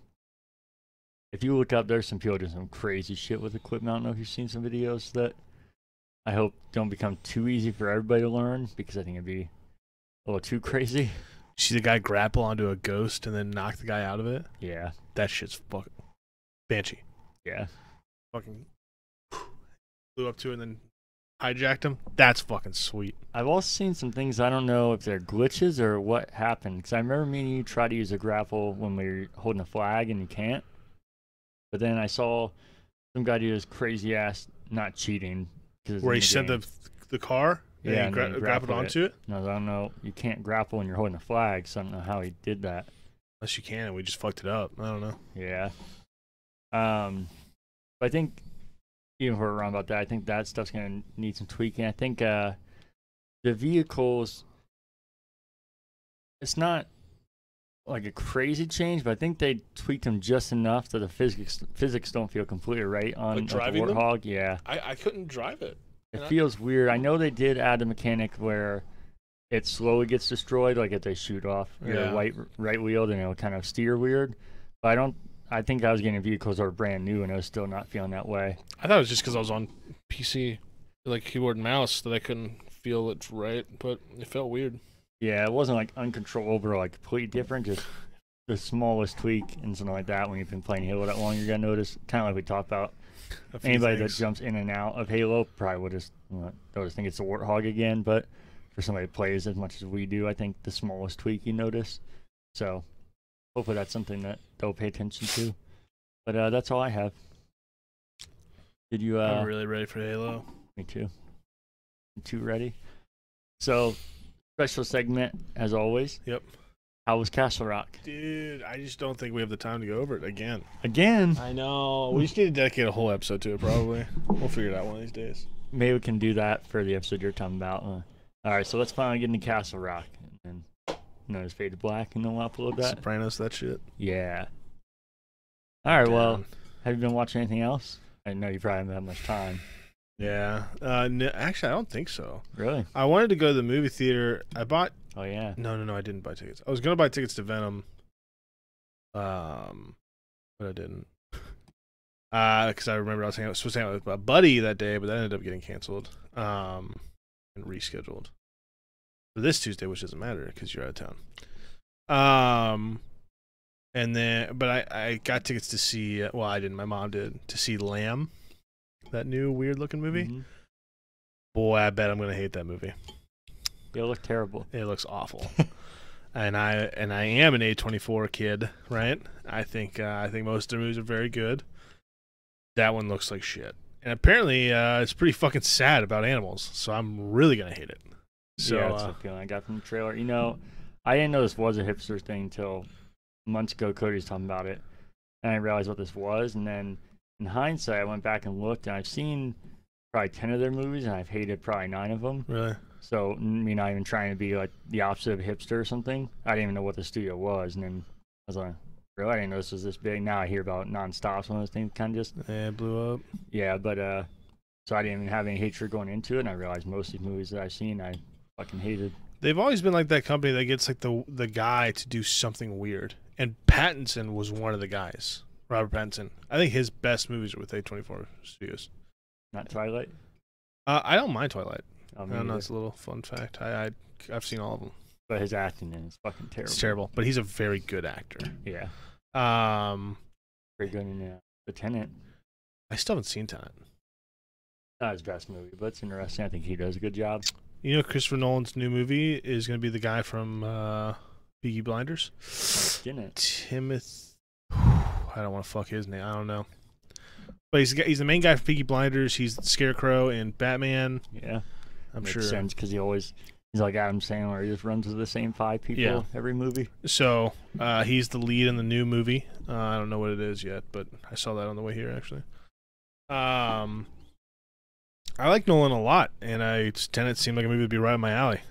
if you look up, there's some people doing some crazy shit with equipment. I don't know if you've seen some videos that I hope don't become too easy for everybody to learn, because I think it'd be a little too crazy. See the guy grapple onto a ghost and then knock the guy out of it? Yeah. That shit's fucking Banshee. Yeah. Fucking flew up to it and then hijacked him. That's fucking sweet. I've also seen some things, I don't know if they're glitches or what happened, because I remember me and you tried to use a grapple when we were holding a flag and you can't. But then I saw some guy do this crazy ass, not cheating. Where he sent the car? Yeah, and he grappled onto it? No, I don't know. You can't grapple when you're holding a flag, so I don't know how he did that. Unless you can, and we just fucked it up. I don't know. Yeah. But I think, even if we're wrong about that, I think that stuff's going to need some tweaking. I think the vehicles, it's not like a crazy change, but I think they tweaked them just enough that the physics don't feel completely right on Like the driving them? Warthog. Yeah, I couldn't drive it. it feels weird. I know they did add a mechanic where it slowly gets destroyed, like if they shoot off your right wheel, then it'll kind of steer weird. But I think I was getting vehicles that were brand new, and I was still not feeling that way. I thought it was just because I was on PC, like keyboard and mouse, that I couldn't feel it right, but it felt weird. Yeah, it wasn't like uncontrollable or like completely different, just the smallest tweak and something like that. When you've been playing Halo that long, you're gonna notice, kind of like we talked about. Anybody that jumps in and out of Halo probably would just think it's the Warthog again, but for somebody that plays as much as we do, I think the smallest tweak you notice. So hopefully that's something that they'll pay attention to. But that's all I have. Did you? I'm really ready for Halo. Me too. You too ready? So special segment as always. Yep. How was Castle Rock? Dude, I just don't think we have the time to go over it again. Again? I know. We just need to dedicate a whole episode to it, probably. We'll figure it out one of these days. Maybe we can do that for the episode you're talking about. All right, so let's finally get into Castle Rock. And then notice Fade to Black, and then we'll upload that. Sopranos, that shit. Yeah. All right, well, have you been watching anything else? I know you probably haven't had much time. Yeah. No, actually, I don't think so. Really? I wanted to go to the movie theater. I bought... Oh, yeah. No, I didn't buy tickets. I was going to buy tickets to Venom. But I didn't. Because I remember I was supposed to hang out with my buddy that day, but that ended up getting canceled. And rescheduled. For this Tuesday, which doesn't matter because you're out of town. And then... But I got tickets to see... Well, I didn't. My mom did. To see Lamb. That new weird-looking movie. Mm-hmm. Boy, I bet I'm going to hate that movie. It looked terrible. It looks awful. and I am an A24 kid, right? I think most of their movies are very good. That one looks like shit. And apparently it's pretty fucking sad about animals, so I'm really going to hate it. So, yeah, that's the feeling I got from the trailer. You know, I didn't know this was a hipster thing until months ago. Cody was talking about it, and I realized what this was. And then in hindsight, I went back and looked, and I've seen probably 10 of their movies, and I've hated probably 9 of them. Really? So, me not even trying to be like the opposite of a hipster or something. I didn't even know what the studio was, and then I was like, really? I didn't know this was this big. Now I hear about nonstop. Some of those things kind of just... Yeah, it blew up. Yeah, but, so I didn't even have any hatred going into it, and I realized most of these movies that I've seen, I fucking hated. They've always been like that company that gets like the guy to do something weird. And Pattinson was one of the guys. Robert Pattinson. I think his best movies are with A24 Studios. Not Twilight? I don't mind Twilight. I don't know, it's a little fun fact. I've seen all of them. But his acting is fucking terrible. It's terrible, but he's a very good actor. Yeah. Very good in The Tenant. I still haven't seen Tenant. Not his best movie, but it's interesting. I think he does a good job. You know, Christopher Nolan's new movie is going to be the guy from Peaky Blinders. Timothy. I don't want to fuck his name. I don't know. But he's the main guy for Peaky Blinders. He's the Scarecrow in Batman. Yeah. Makes sure. Sense because he's like Adam Sandler. He just runs with the same 5 people every movie. So he's the lead in the new movie. I don't know what it is yet, but I saw that on the way here actually. I like Nolan a lot, and Tenet seemed like a movie would be right up my alley.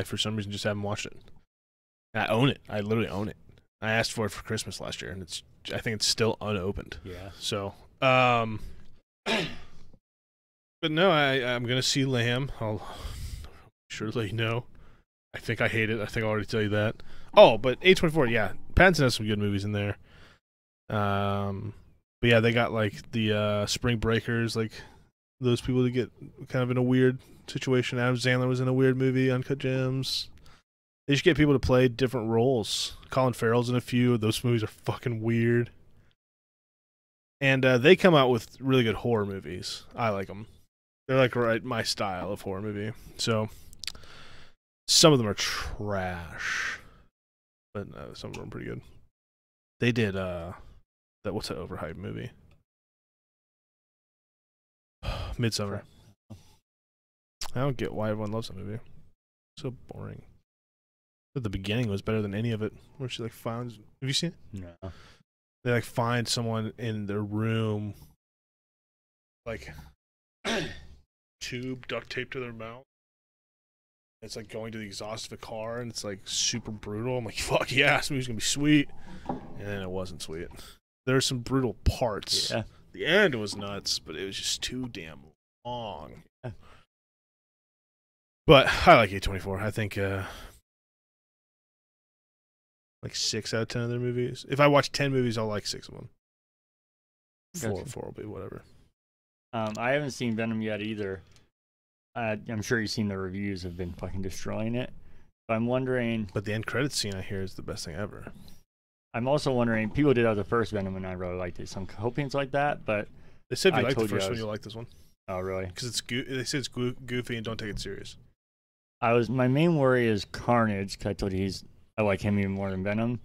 For some reason, just haven't watched it. I own it. I literally own it. I asked for it for Christmas last year, and I think it's still unopened. Yeah. So, but no, I'm gonna see Lamb. I'll sure let you know. I think I hate it. I think I'll already tell you that. Oh, but A24, yeah, Pattinson has some good movies in there. But yeah, they got like the Spring Breakers, like those people that get kind of in a weird situation. Adam Sandler was in a weird movie, Uncut Gems. They just get people to play different roles. Colin Farrell's in a few. Those movies are fucking weird. And they come out with really good horror movies. I like them. They're like right my style of horror movie. So some of them are trash, but some of them are pretty good. They did what's that overhyped movie? Midsummer. I don't get why everyone loves that movie. So boring. But the beginning was better than any of it. Where she like finds. Have you seen it? No. They like find someone in their room, like tube duct taped to their mouth, It's like going to the exhaust of a car, and it's like super brutal. I'm like, fuck yeah, this movie's gonna be sweet. And then it wasn't sweet. There were some brutal parts. Yeah. The end was nuts, but it was just too damn long. Yeah. But I like A24. I think like 6 out of 10 of their movies. If I watch 10 movies, I'll like 6 of them. Gotcha. 4 will be whatever. I haven't seen Venom yet either. I'm sure you've seen the reviews have been fucking destroying it. But I'm wondering. But the end credits scene I hear is the best thing ever. I'm also wondering. People did have the first Venom and I really liked it, so I'm hoping it's like that. But they said if you like the first one, you'll like this one. Oh really? Because they said it's goofy and don't take it serious. My main worry is Carnage. Cause I told you I like him even more than Venom.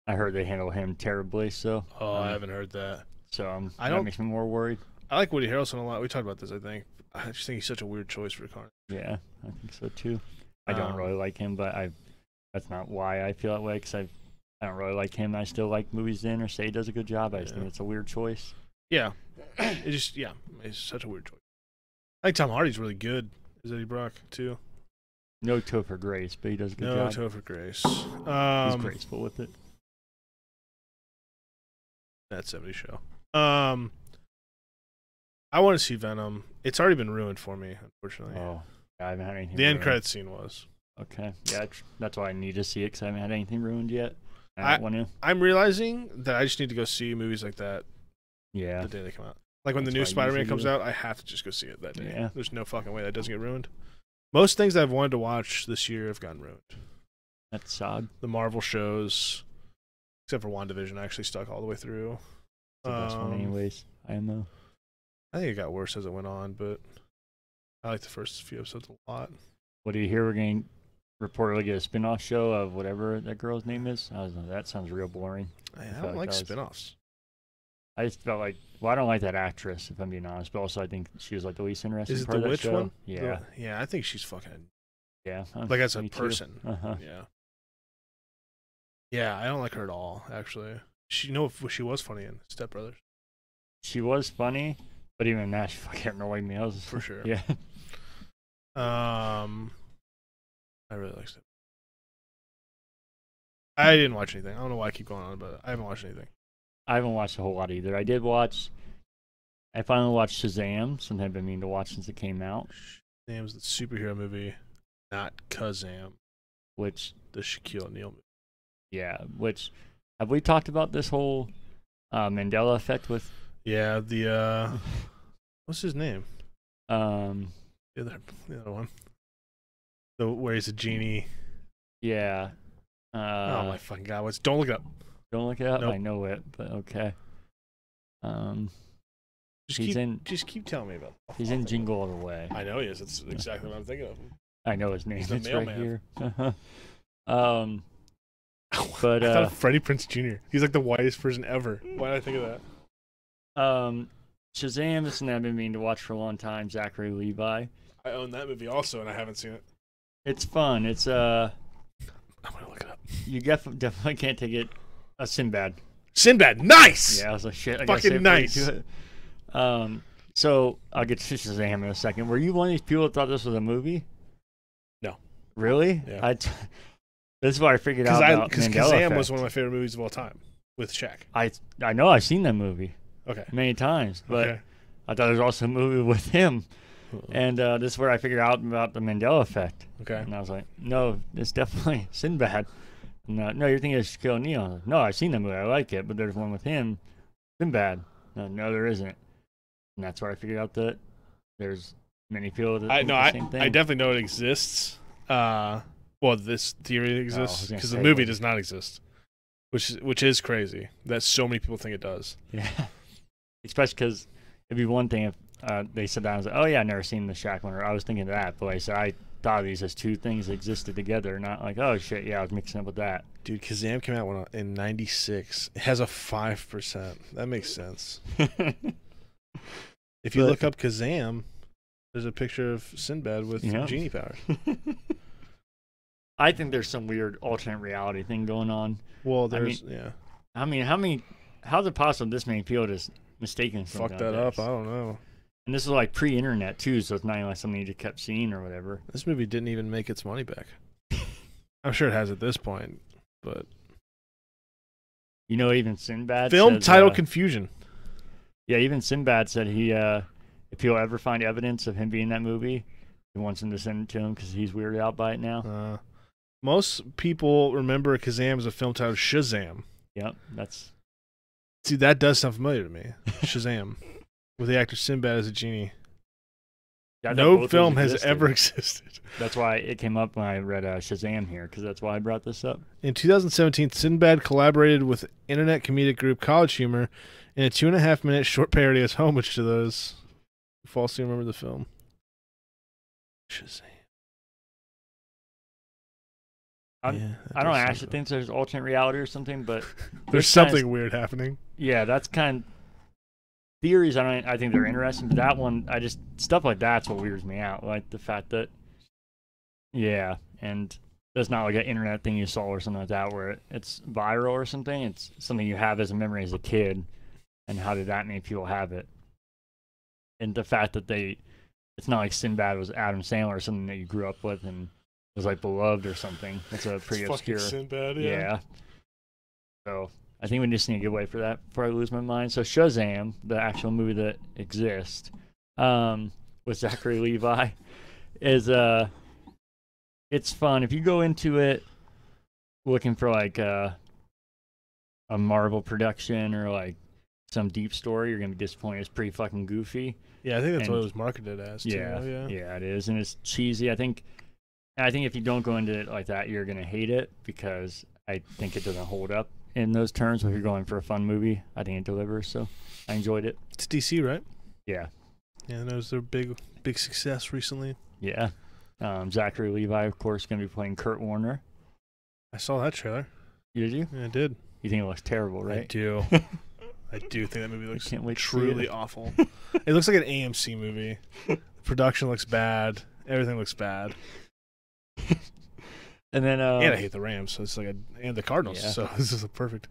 I heard they handle him terribly. So. Oh, I haven't heard that. So that makes me more worried. I like Woody Harrelson a lot. We talked about this, I think. I just think he's such a weird choice for Carnage. Yeah, I think so too. I don't really like him, but that's not why I feel that way, because I don't really like him. I still like movies in or say he does a good job. I just think it's a weird choice. Yeah. It's such a weird choice. I think Tom Hardy's really good as Eddie Brock, too. No Topher Grace, but he does a good job. No Topher Grace. He's graceful with it. That 70s show. I want to see Venom. It's already been ruined for me, unfortunately. Oh, I haven't had anything. The end credits scene was. Okay, yeah, that's why I need to see it, because I haven't had anything ruined yet. I don't want to. I'm realizing that I just need to go see movies like that. Yeah. The day they come out. Like when the new Spider-Man comes out, I have to just go see it that day. Yeah. There's no fucking way that doesn't get ruined. Most things that I've wanted to watch this year have gotten ruined. That's sad. The Marvel shows, except for WandaVision, I actually stuck all the way through. It's the best one anyways. I know. I think it got worse as it went on, but I like the first few episodes a lot. What do you hear? We're going to reportedly get a spin-off show of whatever that girl's name is. That sounds real boring. I don't like spin-offs. I just felt like, I don't like that actress, if I'm being honest, but also I think she was like the least interesting part of that show. Is it the witch one? Yeah. Yeah, I think she's fucking... Yeah. Like as a person. Uh-huh. Yeah. Yeah, I don't like her at all, actually. She was funny in Step Brothers. She was funny, but even that, she fucking annoyed me. For sure. Yeah. I really like Step. I didn't watch anything. I don't know why I keep going on, but I haven't watched anything. I haven't watched a whole lot either. I finally watched Shazam, something I've been meaning to watch since it came out. Shazam's the superhero movie, not Kazam. The Shaquille O'Neal movie. Yeah, have we talked about this whole Mandela effect with? Yeah, what's his name? The other one. Where he's a genie. Yeah. Oh my fucking god! Don't look it up. Don't look it up. Nope. I know it, but okay. Just keep telling me about it. He's in Jingle All the Way. I know he is. That's exactly what I'm thinking of. I know his name. He's the it's mailman. Right here. But I thought Freddie Prinze Jr. He's like the whitest person ever. Why did I think of that? Shazam is something I've been meaning to watch for a long time. Zachary Levi. I own that movie also, and I haven't seen it. It's fun. It's I'm gonna look it up. You definitely can't take it. Sinbad. Sinbad, nice. Yeah, I was like, shit. I fucking nice. So I'll get to Shazam in a second. Were you one of these people that thought this was a movie? No. Really? Yeah. This is what I figured out about because Mandela Shazam effect. was one of my favorite movies of all time with Shaq. I know I've seen that movie. Okay. Many times, but okay. I thought there was also a movie with him. And this is where I figured out about the Mandela effect. Okay. And I was like, no, it's definitely Sinbad. No, you're thinking of Shaquille O'Neal. Like, no, I've seen that movie. I like it, but there's one with him. Sinbad. No, there isn't. And that's where I figured out that there's many people that think the same thing. I definitely know it exists. Well, this theory exists because the movie does not exist, which is crazy that so many people think it does. Yeah. Especially because it'd be one thing if they said that. I was like, oh yeah, I've never seen the Shaq one. Or I was thinking that, but I thought of these as two things that existed together, not like, oh shit, yeah, I was mixing up with that. Dude, Kazam came out in '96. It has a 5%. That makes sense. If you look up Kazam, there's a picture of Sinbad with genie powers. I think there's some weird alternate reality thing going on. Well, how's it possible this many people just mistaken fuck that up? I don't know. And this is like pre-internet too, so it's not even like something you just kept seeing or whatever. This movie didn't even make its money back. I'm sure it has at this point, but You know, even Sinbad film says, title confusion. Yeah, even Sinbad said he, if he'll ever find evidence of him being in that movie, he wants him to send it to him because he's weirded out by it now. Most people remember Kazam as a film titled Shazam. Yep, that's... See, that does sound familiar to me. Shazam. With the actor Sinbad as a genie. Yeah, no film has ever existed. That's why it came up when I read Shazam here, because that's why I brought this up. In 2017, Sinbad collaborated with internet comedic group College Humor in a 2.5-minute short parody as homage to those who falsely remember the film. Shazam. I don't actually think there's alternate reality or something, but there's something weird happening. Yeah, that's kind of theories. I think they're interesting, but that one, stuff like that's what weirds me out. Like the fact that, yeah, and that's not like an internet thing you saw or something like that where it's viral or something. It's something you have as a memory as a kid, and how did that make people have it? And the fact that it's not like Sinbad was Adam Sandler or something that you grew up with and was like beloved or something. It's a pretty obscure. Sinbad, yeah. So I think we just need to get away for that before I lose my mind. So Shazam, the actual movie that exists, with Zachary Levi, is it's fun. If you go into it looking for like a Marvel production or like some deep story, you're gonna be disappointed. It's pretty fucking goofy. Yeah, I think that's what it was marketed as too. Yeah, it is, and it's cheesy. I think if you don't go into it like that, you're gonna hate it because I think it doesn't hold up in those terms. But if you're going for a fun movie, I think it delivers. So I enjoyed it. It's DC, right? Yeah. Yeah, that was their big success recently. Yeah. Zachary Levi, of course, gonna be playing Kurt Warner. I saw that trailer. Did you? Yeah, I did. You think it looks terrible, right? I do. I do think that movie looks truly awful. It looks like an AMC movie. The production looks bad. Everything looks bad. And then and I hate the Rams, so it's like and the Cardinals, yeah. so this is perfect.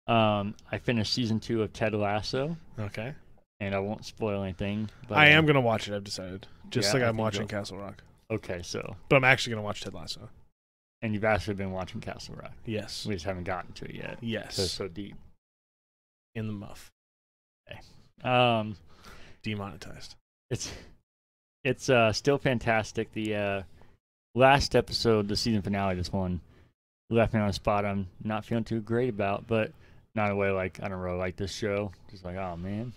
I finished season 2 of Ted Lasso. Okay. And I won't spoil anything. But I am gonna watch it. I've decided. Just like I'm watching Castle Rock. Okay, so. But I'm actually gonna watch Ted Lasso. And you've actually been watching Castle Rock. Yes. We just haven't gotten to it yet. Yes. So it's so deep. In the muff. Okay. Demonetized. It's still fantastic. The last episode, the season finale, this one, left me on a spot I'm not feeling too great about, but not a way like I don't really like this show. Just like, oh man,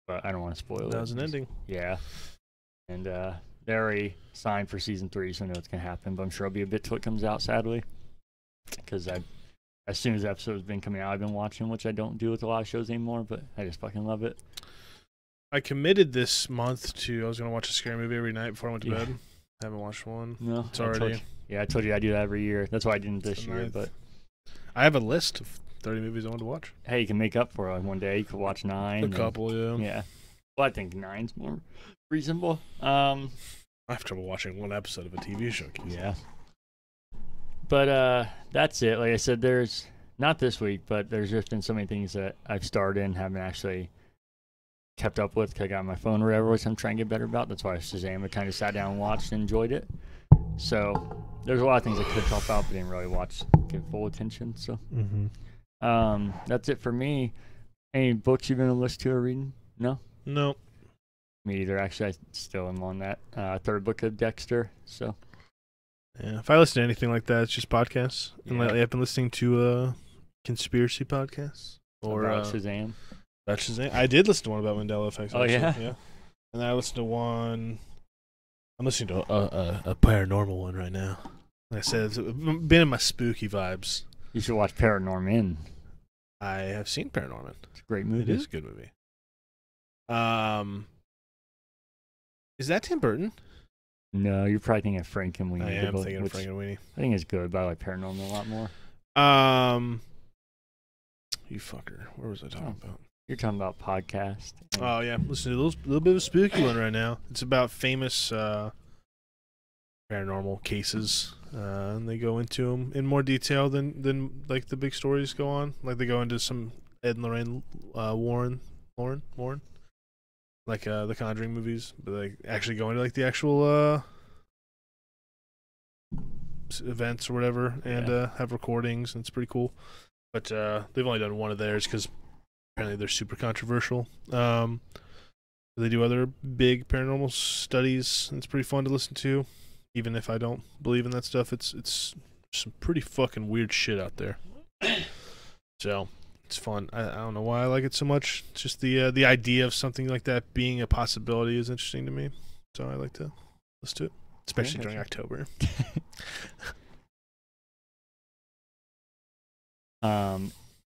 but I don't want to spoil it. That was an ending. Yeah, and they already signed for season 3, so I know it's gonna happen. But I'm sure it'll be a bit till it comes out, sadly, because as soon as the episode's been coming out, I've been watching, which I don't do with a lot of shows anymore. But I just fucking love it. I committed this month to I was gonna watch a scary movie every night before I went to bed. I haven't watched one. No, it's already. I told you I do that every year. That's why I didn't this year. But I have a list of 30 movies I want to watch. Hey, you can make up for it. Like one day you could watch 9. A couple, yeah. Yeah. Well, I think 9's more reasonable. I have trouble watching one episode of a TV show. Yeah. But that's it. Like I said, there's not this week, but there's just been so many things that I've started and haven't actually kept up with because I got on my phone or whatever, which I'm trying to get better about. That's why Shazam, I kind of sat down and watched and enjoyed it. So there's a lot of things I could talk about, but didn't really give full attention. So that's it for me. Any books you've been listening to or reading? No? No. Me either. Actually, I still am on that third book of Dexter. So yeah, if I listen to anything like that, it's just podcasts. And lately I've been listening to conspiracy podcasts. Or about Shazam. About Shazam. I did listen to one about Mandela effects. Oh, yeah? Yeah. And then I listened to one. I'm listening to a paranormal one right now. Like I said, it's been in my spooky vibes. You should watch Paranorman. I have seen Paranorman. It's a great movie. It is a good movie. Is that Tim Burton? No, you're probably thinking of Frank and Weenie. I am thinking of Frank and Weenie. I think it's good, but I like Paranormal a lot more. You fucker. Where was I talking about? You're talking about podcast. Oh, yeah. Listen to a little bit of a spooky one right now. It's about famous paranormal cases. And they go into them in more detail than like the big stories go on. Like they go into some Ed and Lorraine Warren. like the Conjuring movies, but like actually going to like the actual events or whatever, and have recordings, and it's pretty cool. But they've only done one of theirs because apparently they're super controversial. They do other big paranormal studies, and it's pretty fun to listen to. Even if I don't believe in that stuff, it's some pretty fucking weird shit out there. So it's fun. I don't know why I like it so much. It's just the idea of something like that being a possibility is interesting to me. So I like to listen to it, especially during October.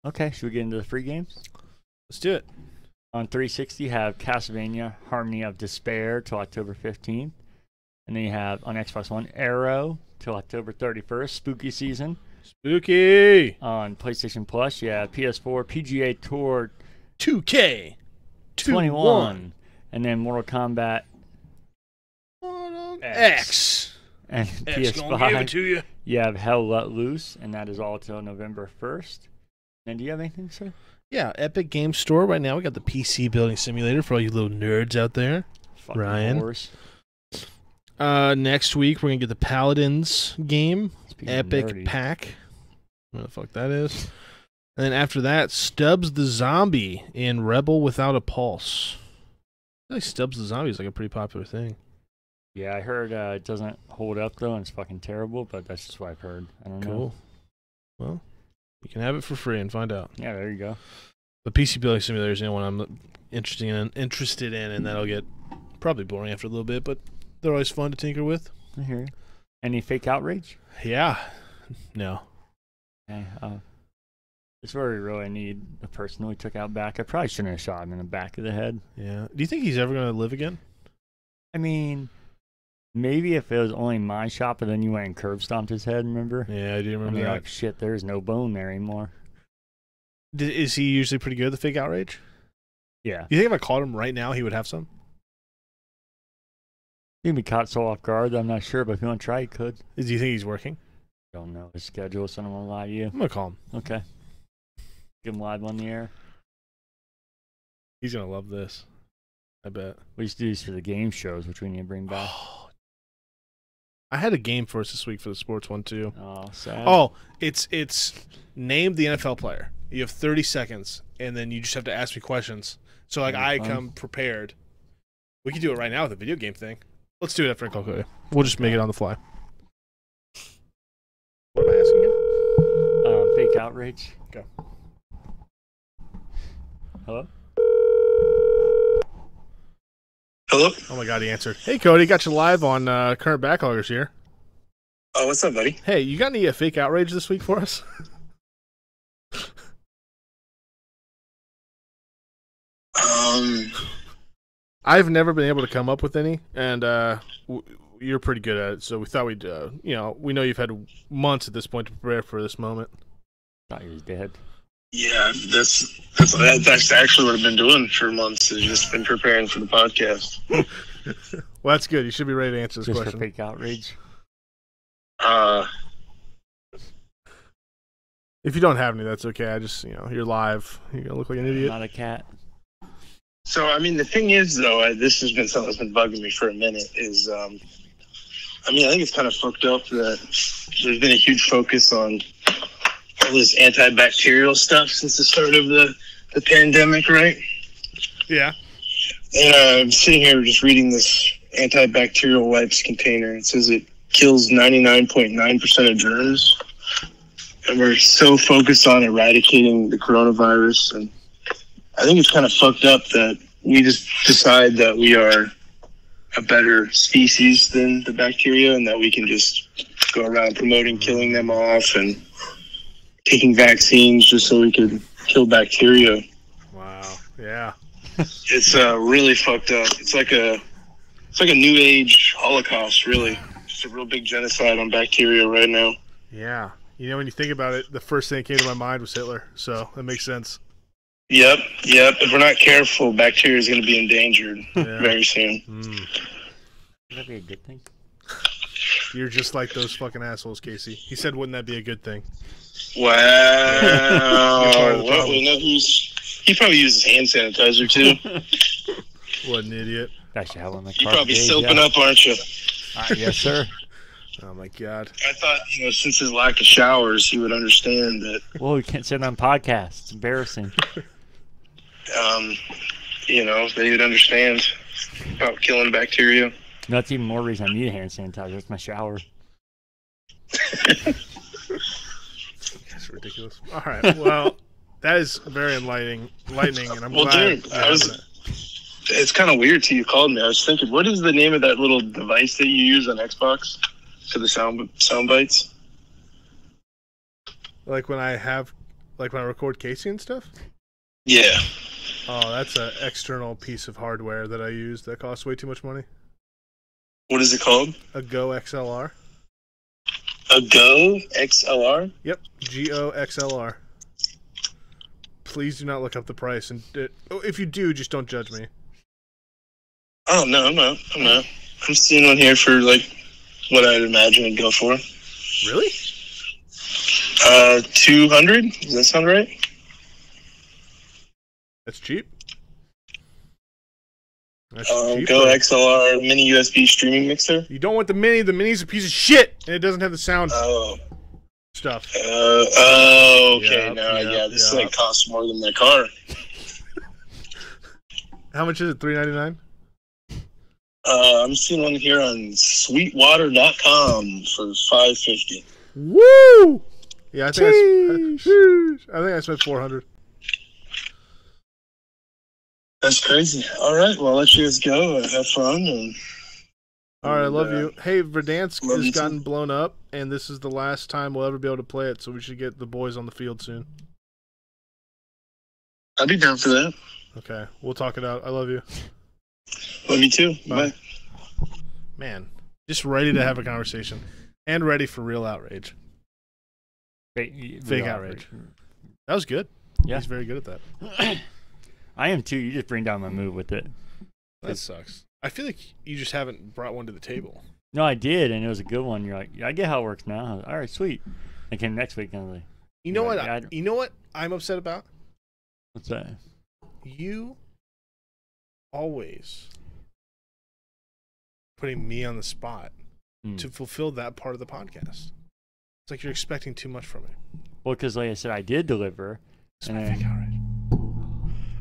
Okay, should we get into the free games? Let's do it. On 360, you have Castlevania Harmony of Despair till October 15th. And then you have on Xbox One Arrow till October 31st, Spooky Season. Spooky! On PlayStation Plus, you have PS4 PGA Tour 2K21. And then Mortal Kombat X. And X gonna give it PS5, to you. you have Hell Let Loose, and that is all till November 1st. And do you have anything, sir? Yeah, Epic Game Store right now. We got the PC Building Simulator for all you little nerds out there. Fucking Ryan. Whores. Next week, we're going to get the Paladins game. Speaking of Epic nerdy. Pack. What the fuck that is. And then after that, Stubbs the Zombie in Rebel Without a Pulse. I think Stubbs the Zombie is like a pretty popular thing. Yeah, I heard it doesn't hold up, though, and it's fucking terrible, but that's just what I've heard. I don't know. Cool. Well, you can have it for free and find out. Yeah, there you go. The PC Building Simulator is the one I'm interested in, and that'll get probably boring after a little bit, but they're always fun to tinker with. I hear you. Any fake outrage? Yeah. No. Okay. It's where we really need a person we took out back. I probably shouldn't have shot him in the back of the head. Yeah. Do you think he's ever going to live again? I mean, maybe if it was only my shot, but then you went and curb stomped his head, remember? Yeah, I do remember that. that. Like, shit, there's no bone there anymore. Is he usually pretty good at the fake outrage? Yeah. You think if I called him right now, he would have some? He'd be caught so off guard that I'm not sure, but if you want to try, you could. Do you think he's working? Don't know his schedule, so I don't want to lie to you. I'm going to call him. Okay. Give him live on the air. He's going to love this. I bet. We used to do these for the game shows, which we need to bring back. I had a game for us this week for the sports one, too. Oh, sad. Oh, it's name the NFL player. You have 30 seconds, and then you just have to ask me questions. So, like, I come prepared. We can do it right now with a video game thing. Let's do it after I call Cody. We'll just make it on the fly. What am I asking you? Fake outrage. Okay. Hello? Hello? Oh my god, he answered. Hey Cody, got you live on Current Backloggers here. Oh, what's up, buddy? Hey, you got any fake outrage this week for us? I've never been able to come up with any, and you're pretty good at it, so we thought we'd, we know you've had months at this point to prepare for this moment. Thought he was dead. Yeah, that's actually what I've been doing for months. Is just been preparing for the podcast. Well, that's good. You should be ready to answer this Just question. for fake outrage. If you don't have any, that's okay. I just, you're live. You're gonna look like an idiot. Not a cat. So, I mean, the thing is, though, this has been something that's been bugging me for a minute. Is, I think it's kind of fucked up that there's been a huge focus on all this antibacterial stuff since the start of the pandemic, right? Yeah. And I'm sitting here just reading this antibacterial wipes container. It says it kills 99.9% of germs. And we're so focused on eradicating the coronavirus. And I think it's kind of fucked up that we just decide that we are a better species than the bacteria and that we can just go around promoting killing them off and taking vaccines just so we could kill bacteria. Wow. Yeah. It's really fucked up. It's like a new age Holocaust, really. Just a real big genocide on bacteria right now. Yeah. When you think about it, the first thing that came to my mind was Hitler, so that makes sense. Yep. If we're not careful, bacteria is going to be endangered very soon. Would that be a good thing? You're just like those fucking assholes, Casey. He said, wouldn't that be a good thing? Wow. Well, we know he probably uses hand sanitizer, too. What an idiot. Actually, have one in my You're car. probably today, soaping yeah. up, aren't you? Yes, sir. Oh my god. I thought, since his lack of showers, he would understand that, Well, we can't sit on podcasts. It's embarrassing. that he would understand about killing bacteria. No, that's even more reason I need hand sanitizer. It's my shower. That's ridiculous. All right. Well, that is very enlightening, and I'm glad. Dude, it's kind of weird till you called me. I was thinking, what is the name of that little device that you use on Xbox for the sound bites? Like when I record Casey and stuff? Yeah. Oh, that's an external piece of hardware that I use that costs way too much money. What is it called? A Go XLR. A Go XLR? Yep, GO XLR. Please do not look up the price, and if you do, just don't judge me. Oh, no, I'm not. I'm seeing one here for, what I'd imagine it'd go for. Really? 200? Does that sound right? That's cheap. That's Go cheap, XLR mini USB streaming mixer. You don't want the mini. The mini's a piece of shit, and it doesn't have the sound stuff. Okay. Yep, This thing costs more than that car. How much is it? $399? I'm seeing one here on sweetwater.com for $550. Woo! Yeah, I think I spent $400. That's crazy. All right, well, I'll let you guys go. Have fun. All right, I love you. Hey, Verdansk love has you gotten too. blown up, and this is the last time we'll ever be able to play it, so we should get the boys on the field soon. I'll be down for that. Okay, we'll talk it out. I love you. Love you too. Bye. Bye. Man, just ready to have a conversation. And ready for real outrage. Fake outrage. That was good. Yeah. He's very good at that. I am too. You just bring down my mood with it. That sucks. I feel like you just haven't brought one to the table. No, I did, and it was a good one. You're like, I get how it works now. All right, sweet. And then next week, I'm like, You know what? I You know what I'm upset about? what's that? You always putting me on the spot to fulfill that part of the podcast. It's like you're expecting too much from me. Well, because like I said, I did deliver. It's my fake outrage.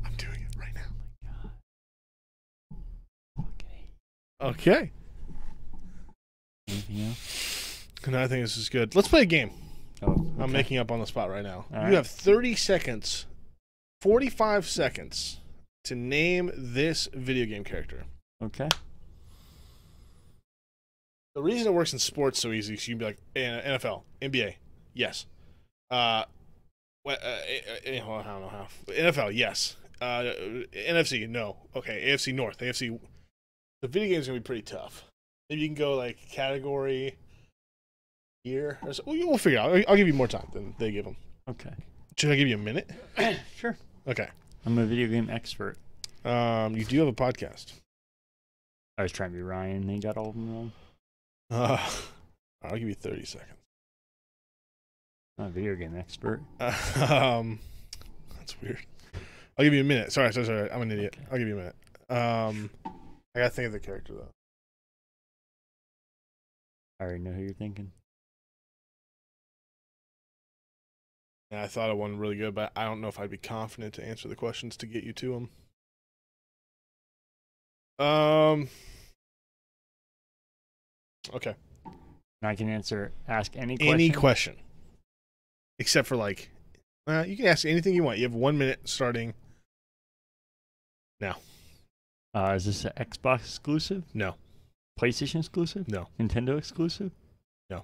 I'm doing it right now. Okay. Anything else? And I think this is good. Let's play a game. Oh, okay. I'm making up on the spot right now. All You right. have 30 seconds, 45 seconds to name this video game character. Okay. The reason it works in sports so easy is you can be like, NFL, NBA, yes. I don't know how. NFL, yes. NFC, no. Okay, AFC North, AFC. The video game's going to be pretty tough. Maybe you can go like category, year. Or so. We'll figure it out. I'll give you more time than they give them. Okay. Should I give you a minute? Sure. Okay. I'm a video game expert. You do have a podcast. I was trying to be Ryan. He got all of them wrong. I'll give you 30 seconds. I'm a video game expert. That's weird. I'll give you a minute. Sorry. I'm an idiot. Okay. I'll give you a minute. I gotta think of the character though. I already know who you're thinking. And I thought of one really good, but I don't know if I'd be confident to answer the questions to get you to them. Okay. And I can ask any question. Any question. Except for like, you can ask anything you want. You have 1 minute starting now. Is this an Xbox exclusive? No. PlayStation exclusive? No. Nintendo exclusive? No.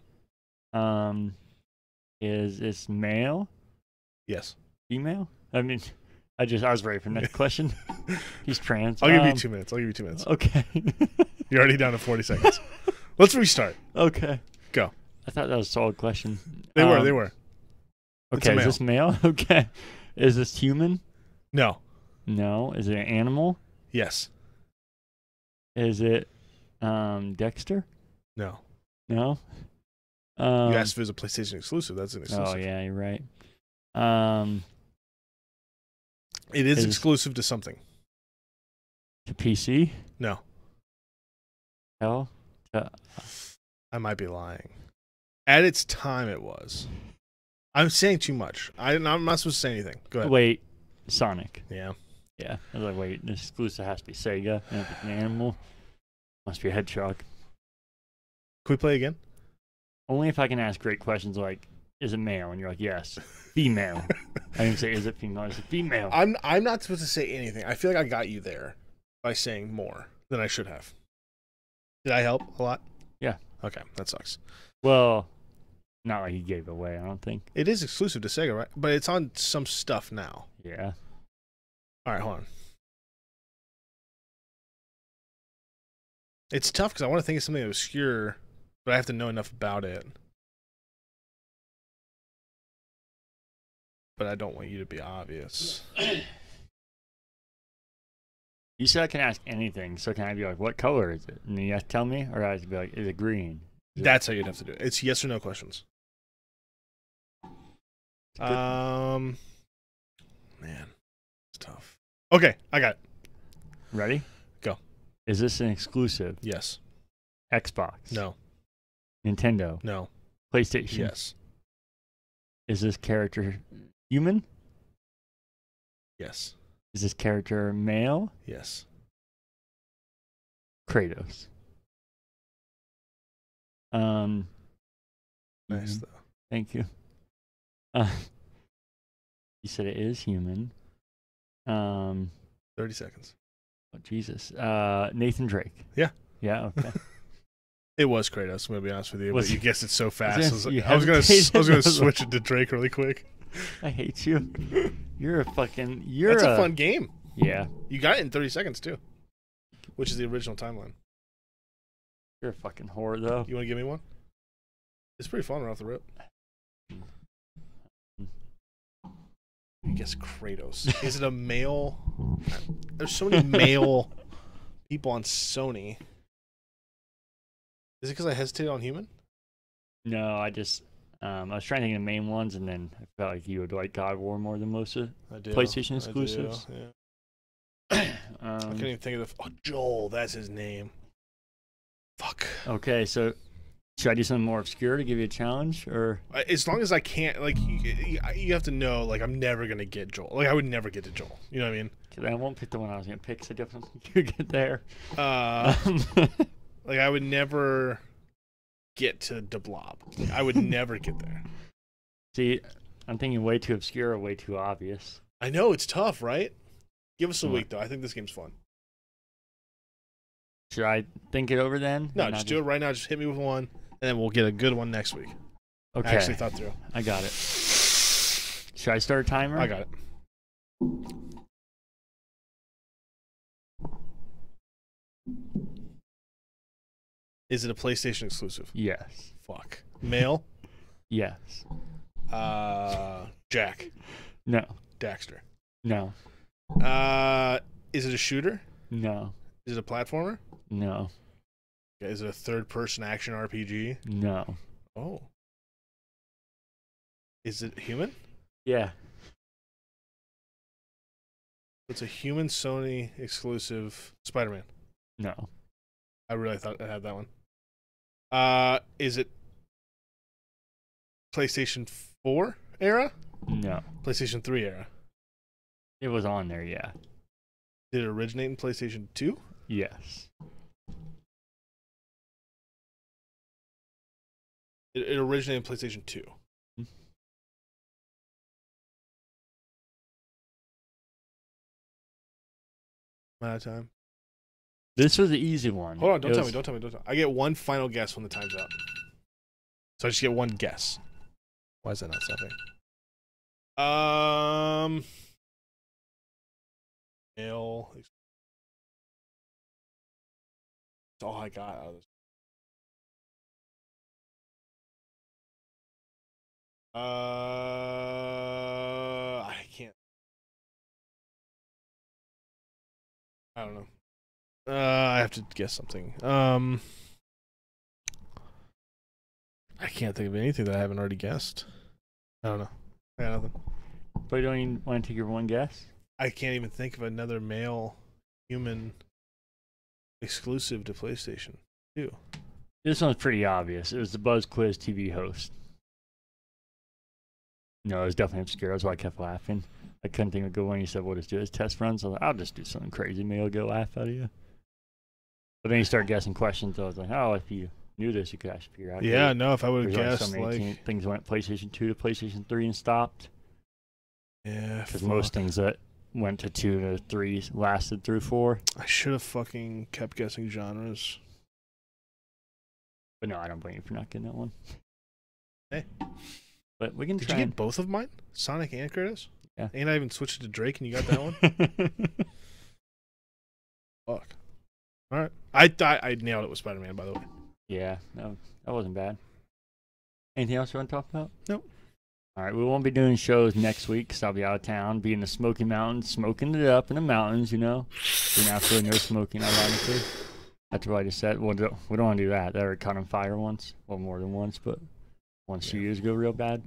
Is this male? Yes. Female? I mean, I was ready for the next question. He's trans. I'll give you 2 minutes. Okay. You're already down to 40 seconds. Let's restart. Okay. Go. I thought that was a solid question. They were. Okay, is this male? Okay. Is this human? No. No. Is it an animal? Yes. Is it Dexter? No. No. You asked if it was a PlayStation exclusive. That's an exclusive. Oh yeah, you're right. It is exclusive to something. To PC? No, Hell? To, I might be lying. At its time, it was. I'm saying too much. I'm not supposed to say anything. Go ahead. wait, Sonic. Yeah. Yeah. I was like, wait, this exclusive has to be Sega. And if it's an animal, must be a hedgehog. Can we play again? Only if I can ask great questions like, is it male? And you're like, yes. Female. I didn't say, is it female? I said, female. I'm not supposed to say anything. I feel like I got you there by saying more than I should have. Did I help a lot? Yeah. Okay, that sucks. Well, not like he gave it away, I don't think. It is exclusive to Sega, right? But it's on some stuff now. Yeah. All right, hold on. It's tough because I want to think of something obscure, but I have to know enough about it. But I don't want you to be obvious. You said I can ask anything, so can I be like, what color is it? And then you have to tell me? Or I have to be like, is it green? That's how you'd have to do it. It's yes or no questions. Man, it's tough. Okay, I got it. Ready? Go. Is this an exclusive? Yes. Xbox? No. Nintendo? No. PlayStation? Yes. Is this character human? Yes. Is this character male? Yes. Kratos. Nice though. Thank you. You said it is human. 30 seconds. Oh, Jesus. Nathan Drake. Yeah. Yeah. Okay. It was Kratos. I'm gonna be honest with you, Was but you it- guessed it so fast. Yes, you I was gonna hesitated. switch it to Drake really quick. I hate you. You're a fucking. That's a fun game. Yeah. You got it in 30 seconds too, which is the original timeline. You're a fucking whore, though. You want to give me one? It's pretty fun right off the rip. I guess Kratos. Is it a male? There's so many male people on Sony. Is it because I hesitated on human? No, I just. I was trying to think of the main ones, and then I felt like you would like God of War more than most of I do. PlayStation I exclusives. do, yeah. I Um, couldn't even think of the. Oh, Joel, that's his name. Fuck. okay, so should I do something more obscure to give you a challenge, or As long as I can't, like, you have to know, like, I'm never gonna get Joel. Like, I would never get to Joel. You know what I mean? 'cause I won't pick the one I was gonna pick, so definitely you get there. Like, I would never get to the Blob. I would never get there. See, I'm thinking way too obscure or way too obvious. I know it's tough, right? Give us a What? week though. I think this game's fun. Should I think it over then? No, just do it right now. Just hit me with one, and then we'll get a good one next week. Okay, I actually thought through. I got it. Should I start a timer? I got it. Is it a PlayStation exclusive? Yes. Fuck. Male? Yes. Jack. No. Daxter. No. Is it a shooter? No. Is it a platformer? No. Is it a third-person action RPG? No. Oh. Is it human? Yeah. It's a human Sony exclusive Spider-Man. No. I really thought I had that one. Is it PlayStation 4 era? No. PlayStation 3 era? It was on there, yeah. Did it originate in PlayStation 2? Yes. It originated in PlayStation 2. Am I out of time? This was the easy one. Hold on, don't It tell was- me, don't tell me, don't tell me. I get one final guess when the time's up. So I just get one guess. Why is that not stopping? Male. That's all I got out of this. I can't. I don't know. I have to guess something. I can't think of anything that I haven't already guessed. I don't know. I got nothing. But you don't even want to take your one guess? I can't even think of another male human Exclusive to PlayStation 2. This one's pretty obvious. It was the Buzz Quiz TV host. No, it was definitely obscure. That's why I kept laughing. I couldn't think of a good one. He said, we'll just do his test runs. I was like, I'll just do something crazy. Maybe I'll get a laugh out of you. But then you start guessing questions. I was like, oh, if you knew this, you could actually figure out. Yeah, no, if I would have There's guessed, only so many things went PlayStation 2 to PlayStation 3 and stopped. Yeah, because most things that went to 2 to 3 lasted through 4. I should have fucking kept guessing genres. But no, I don't blame you for not getting that one. Hey. But we can Did try. you get both of mine? Sonic and Curtis? Yeah. Ain't I even switched it to Drake and you got that one? Fuck. Alright. I nailed it with Spider-Man, by the way. Yeah, no, that wasn't bad. Anything else you want to talk about? Nope. All right, we won't be doing shows next week because I'll be out of town, be in the Smoky Mountains, smoking it up in the mountains, you know. Doing absolutely no smoking, ironically. That's what I just said. Well, we don't want to do that. They were caught on fire once. Well, more than once, but once 2 years ago, real bad.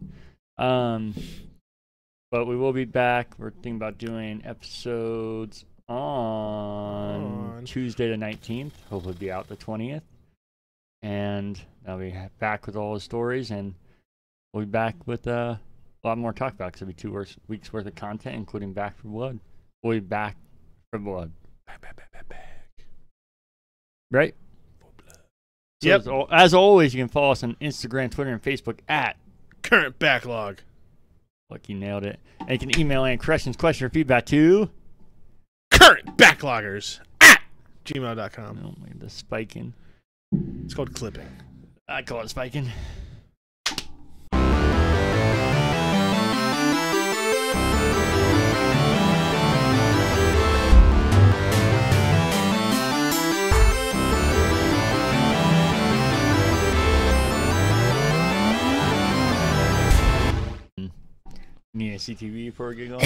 But we will be back. We're thinking about doing episodes on Tuesday the 19th. Hopefully be out the 20th. And I'll be back with all the stories, and we'll be back with a lot more to talk about because it'll be 2 weeks worth of content, including Back for Blood. We'll be back for blood. Back. Right? So Yep. as always, you can follow us on Instagram, Twitter, and Facebook at Current Backlog. Like you nailed it. And you can email any questions, or feedback to currentbackloggers at gmail.com. Oh my, the spiking. It's called clipping. I call it spiking. Need a CTV before we get going?